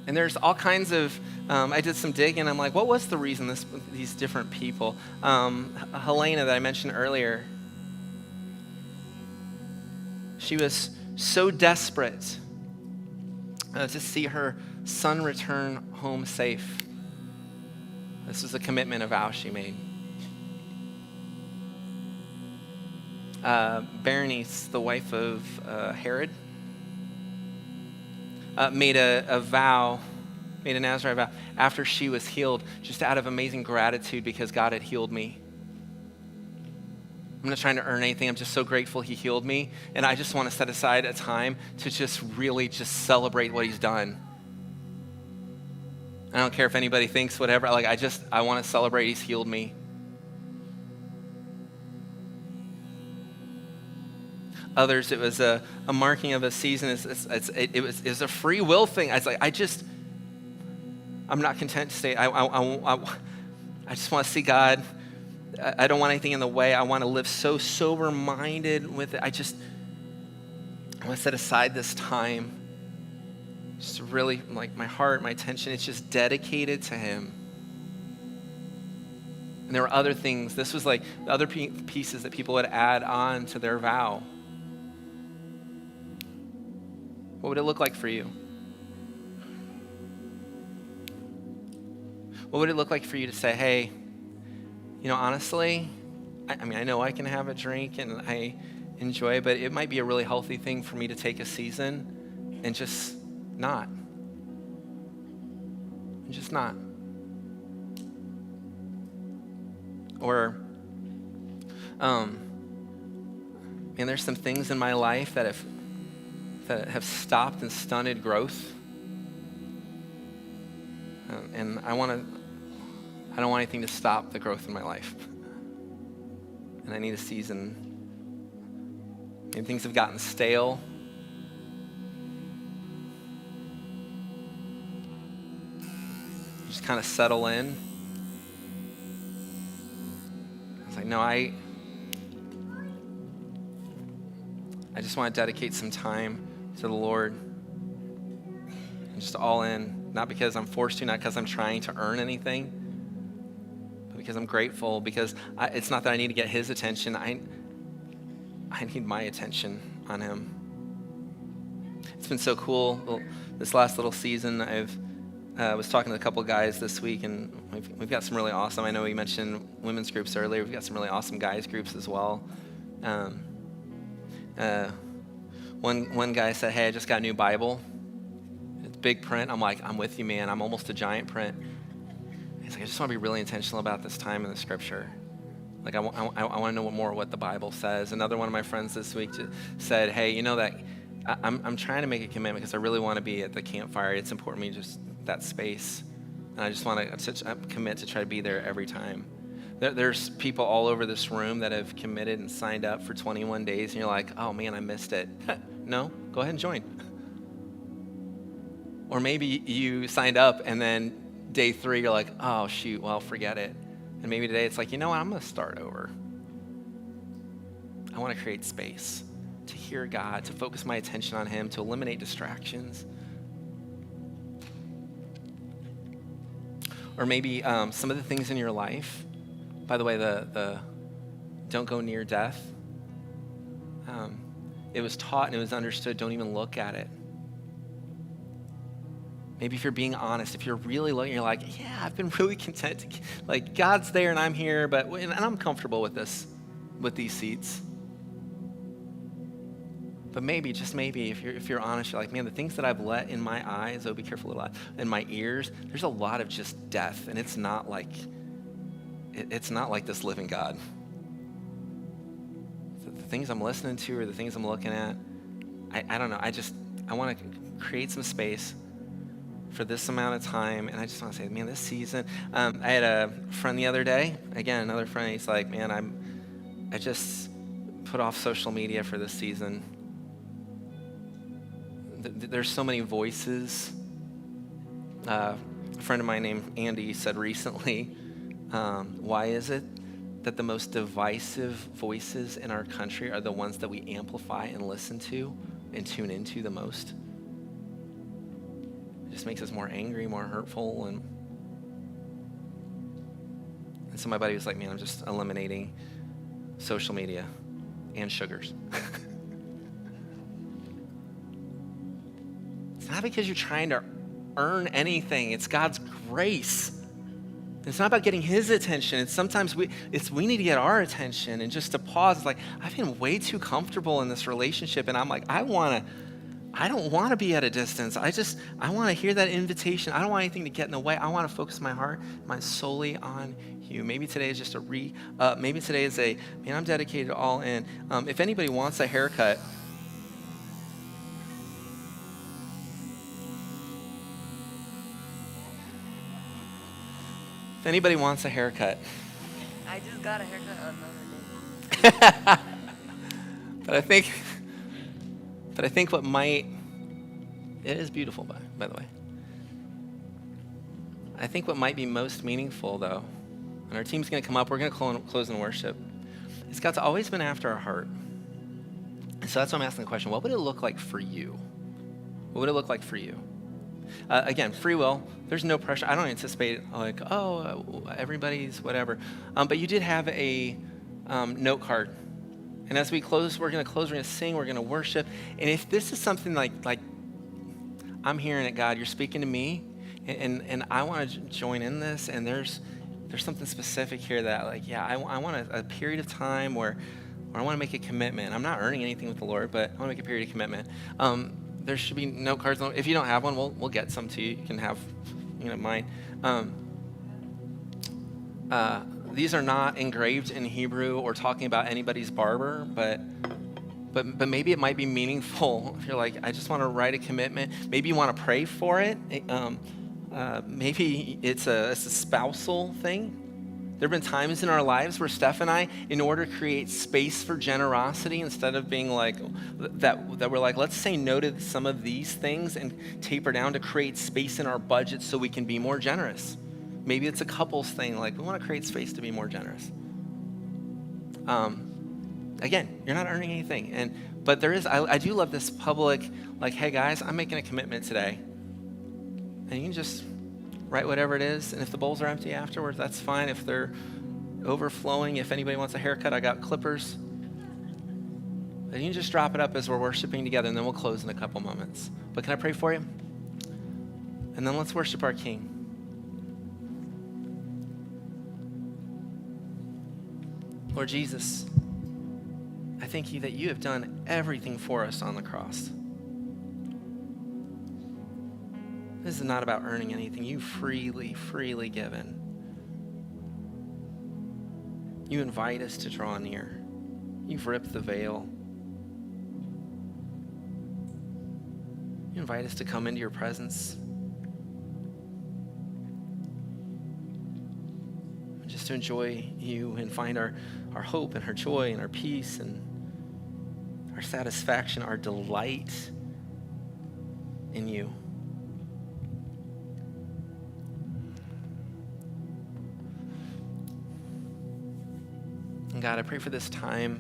And there's all kinds of, I did some digging. I'm like, what was the reason these different people? Helena that I mentioned earlier, she was so desperate to see her son return home safe. This was a commitment, a vow she made. Berenice, the wife of Herod, made a vow, made a Nazarite vow after she was healed, just out of amazing gratitude because God had healed me. I'm not trying to earn anything. I'm just so grateful he healed me. And I just want to set aside a time to just really just celebrate what he's done. I don't care if anybody thinks whatever. Like, I want to celebrate he's healed me. Others, it was a marking of a season. It was a free will thing. I was like, I'm not content to stay. I just want to see God. I don't want anything in the way. I want to live so sober-minded with it. I want to set aside this time. Just really, like, my heart, my attention, it's just dedicated to him. And there were other things. This was like the other pieces that people would add on to their vow. What would it look like for you? What would it look like for you to say, hey, honestly, I know I can have a drink and I enjoy it, but it might be a really healthy thing for me to take a season and just not. And just not. Or, there's some things in my life that have stopped and stunted growth. And I don't want anything to stop the growth in my life. And I need a season. Maybe things have gotten stale. Just kind of settle in. I was like, no, I just want to dedicate some time to the Lord. And just all in, not because I'm forced to, not because I'm trying to earn anything, but because I'm grateful, because it's not that I need to get his attention. I need my attention on him. It's been so cool. This last little season, I was talking to a couple guys this week, and we've got some really awesome, I know we mentioned women's groups earlier, we've got some really awesome guys groups as well. One guy said, hey, I just got a new Bible. It's big print. I'm like, I'm with you, man. I'm almost a giant print. He's like, I just want to be really intentional about this time in the scripture. Like, I want to know more what the Bible says. Another one of my friends this week said, hey, that I'm trying to make a commitment because I really want to be at the campfire. It's important to me, just that space. And I just want to commit to try to be there every time. There's people all over this room that have committed and signed up for 21 days, and you're like, oh man, I missed it. No, go ahead and join. Or maybe you signed up and then day 3, you're like, oh shoot, well, forget it. And maybe today it's like, you know what, I'm gonna start over. I wanna create space to hear God, to focus my attention on him, to eliminate distractions. Or maybe some of the things in your life. By the way, the don't go near death. It was taught and it was understood, don't even look at it. Maybe if you're being honest, if you're really looking, you're like, yeah, I've been really content. Like, God's there and I'm here, and I'm comfortable with these seats. But maybe, just maybe, if you're honest, you're like, man, the things that I've let in my eyes, oh, be careful, in my ears, there's a lot of just death, and it's not like this living God. The things I'm listening to or the things I'm looking at, I don't know. I want to create some space for this amount of time. And I just want to say, man, this season, I had a friend the other day, again, another friend, he's like, man, I just put off social media for this season. There's so many voices. A friend of mine named Andy said recently, why is it that the most divisive voices in our country are the ones that we amplify and listen to and tune into the most? It just makes us more angry, more hurtful. And so my buddy was like, man, I'm just eliminating social media and sugars. It's not because you're trying to earn anything. It's God's grace. It's not about getting his attention. It's sometimes we need to get our attention, and just to pause. It's like, I've been way too comfortable in this relationship, and I'm like, I don't want to be at a distance. I want to hear that invitation. I don't want anything to get in the way. I want to focus my heart, mind solely on you. Maybe today is just maybe today is man, I'm dedicated all in. If anybody wants a haircut, I just got a haircut another day. But I think what might, it is beautiful, by the way. I think what might be most meaningful, though, and our team's going to come up, we're going to close in worship, is God's always been after our heart. And so that's why I'm asking the question, what would it look like for you? What would it look like for you? Again, free will, there's no pressure. I don't anticipate like, everybody's whatever. But you did have a note card. And as we close, we're going to sing, we're going to worship. And if this is something like I'm hearing it, God, you're speaking to me, and I want to join in this, and there's something specific here that I want a period of time where I want to make a commitment. I'm not earning anything with the Lord, but I want to make a period of commitment. There should be note cards. If you don't have one, we'll get some to you. You can have, mine. These are not engraved in Hebrew or talking about anybody's barber, but maybe it might be meaningful if you're like, I just want to write a commitment. Maybe you want to pray for it. Maybe it's a spousal thing. There have been times in our lives where Steph and I, in order to create space for generosity, instead of being like, that we're like, let's say no to some of these things and taper down to create space in our budget so we can be more generous. Maybe it's a couples thing, like we want to create space to be more generous. Again, you're not earning anything. But there is, I do love this public, like, hey guys, I'm making a commitment today. And you can just write whatever it is, and if the bowls are empty afterwards, that's fine. If they're overflowing, if anybody wants a haircut, I got clippers. And you can just drop it up as we're worshiping together, and then we'll close in a couple moments. But can I pray for you? And then let's worship our King. Lord Jesus, I thank you that you have done everything for us on the cross. This is not about earning anything. You freely given. You invite us to draw near. You've ripped the veil. You invite us to come into your presence. Just to enjoy you and find our hope and our joy and our peace and our satisfaction, our delight in you. And God, I pray for this time.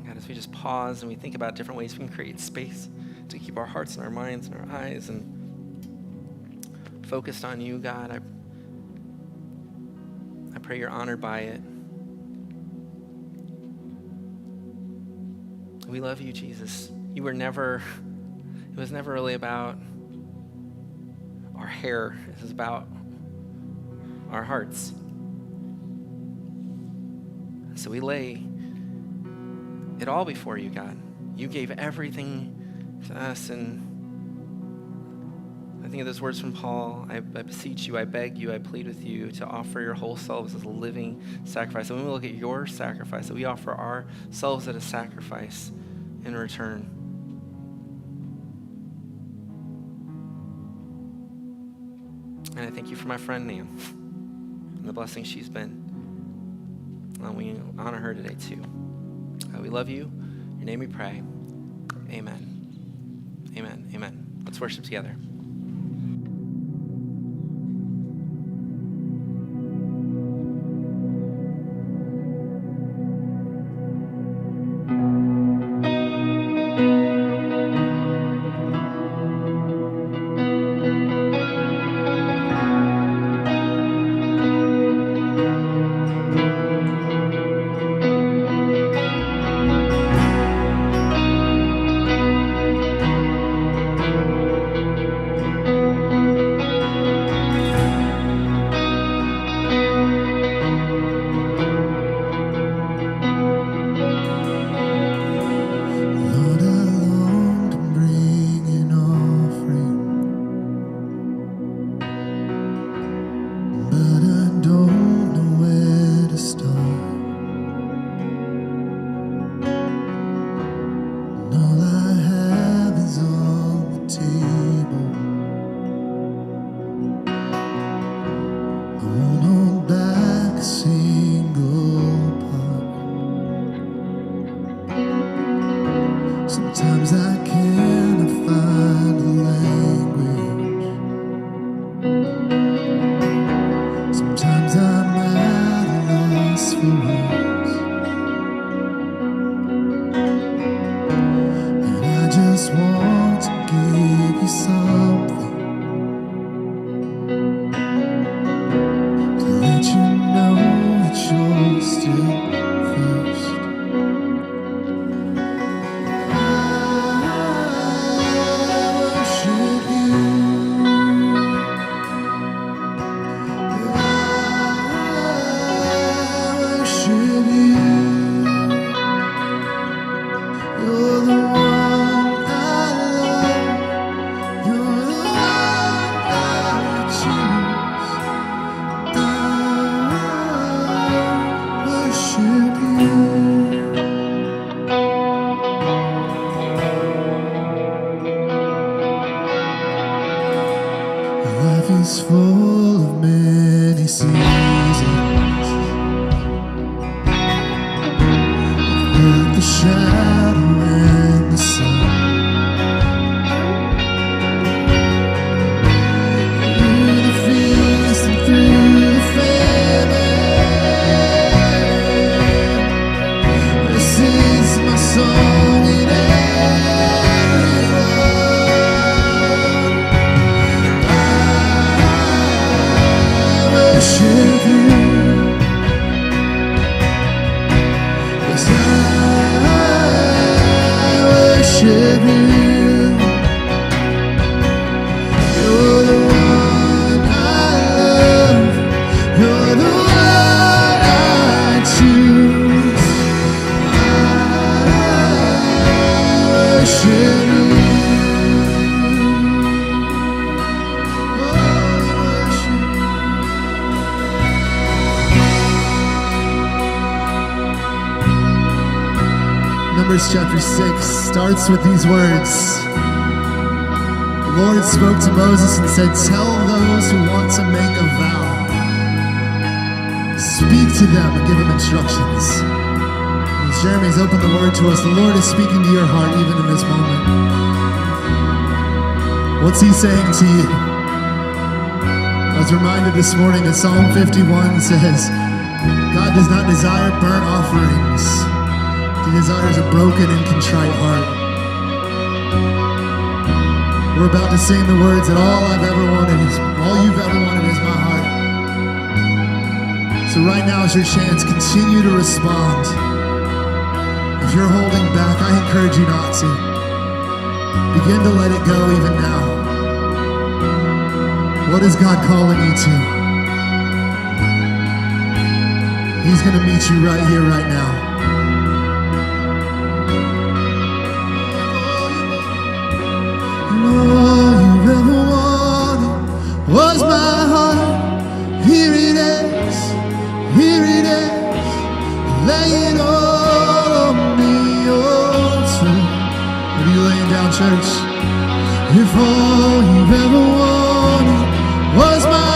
God, as we just pause and we think about different ways we can create space to keep our hearts and our minds and our eyes and focused on you, God, I pray you're honored by it. We love you, Jesus. It was never really about our hair. It was about our hearts. So we lay it all before you, God. You gave everything to us, and I think of those words from Paul. I beseech you, I beg you, I plead with you to offer your whole selves as a living sacrifice. And when we look at your sacrifice, that we offer ourselves as a sacrifice in return. And I thank you for my friend Nan and the blessing she's been. We honor her today too. We love you. In your name we pray. Amen. Amen. Amen. Let's worship together. is full of many seasons. With the shadow and the sun, through the feast and through the famine, this is my song in every word. I worship you. Yes, I worship you. You're the one I love. You're the one I choose. I worship you. Oh, worship. Numbers chapter 6 starts with these words. The Lord spoke to Moses and said, "Tell those who want to make a vow, speak to them and give them instructions." As Jeremy's opened the word to us, the Lord is speaking to your heart even in this moment. What's he saying to you? I was reminded this morning that Psalm 51 says, God does not desire burnt offerings. He desires a broken and contrite heart. We're about to sing the words that all you've ever wanted is my heart. So right now is your chance. Continue to respond. If you're holding back, I encourage you not to. Begin to let it go even now. What is God calling you to? He's going to meet you right here, right now. All you've ever wanted was my heart. Here it is, here it is. Lay it all on the altar. What are you laying down, church? If all you've ever wanted was my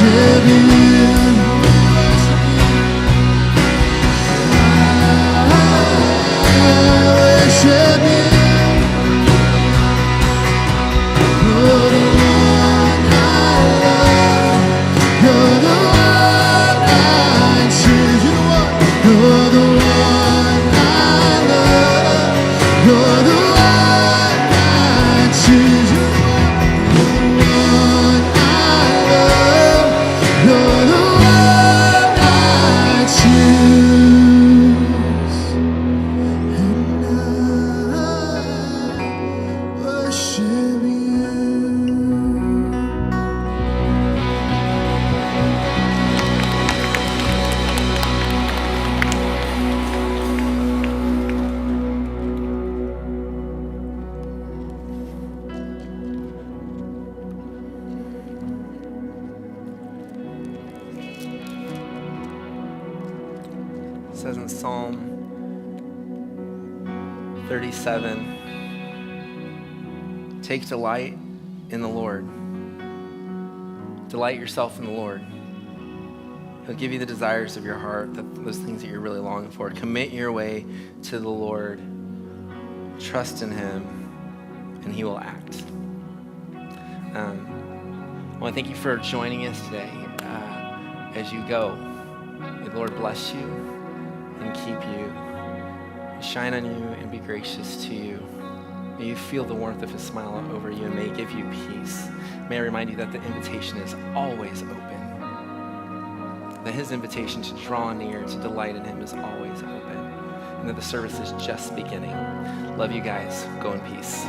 worship you. Worship you. You're the one I love. You're the one I choose. You're the one I love. You're the one I choose. You're the one I love. You're the one I choose. And I worship you. It says in Psalm 37, take delight in the Lord. Delight yourself in the Lord. He'll give you the desires of your heart, those things that you're really longing for. Commit your way to the Lord. Trust in him, and he will act. I want to thank you for joining us today. As you go, may the Lord bless you and keep you, shine on you and be gracious to you. May you feel the warmth of his smile over you, and may he give you peace. May I remind you that the invitation is always open, that his invitation to draw near, to delight in him is always open, and that the service is just beginning. Love you guys. Go in peace.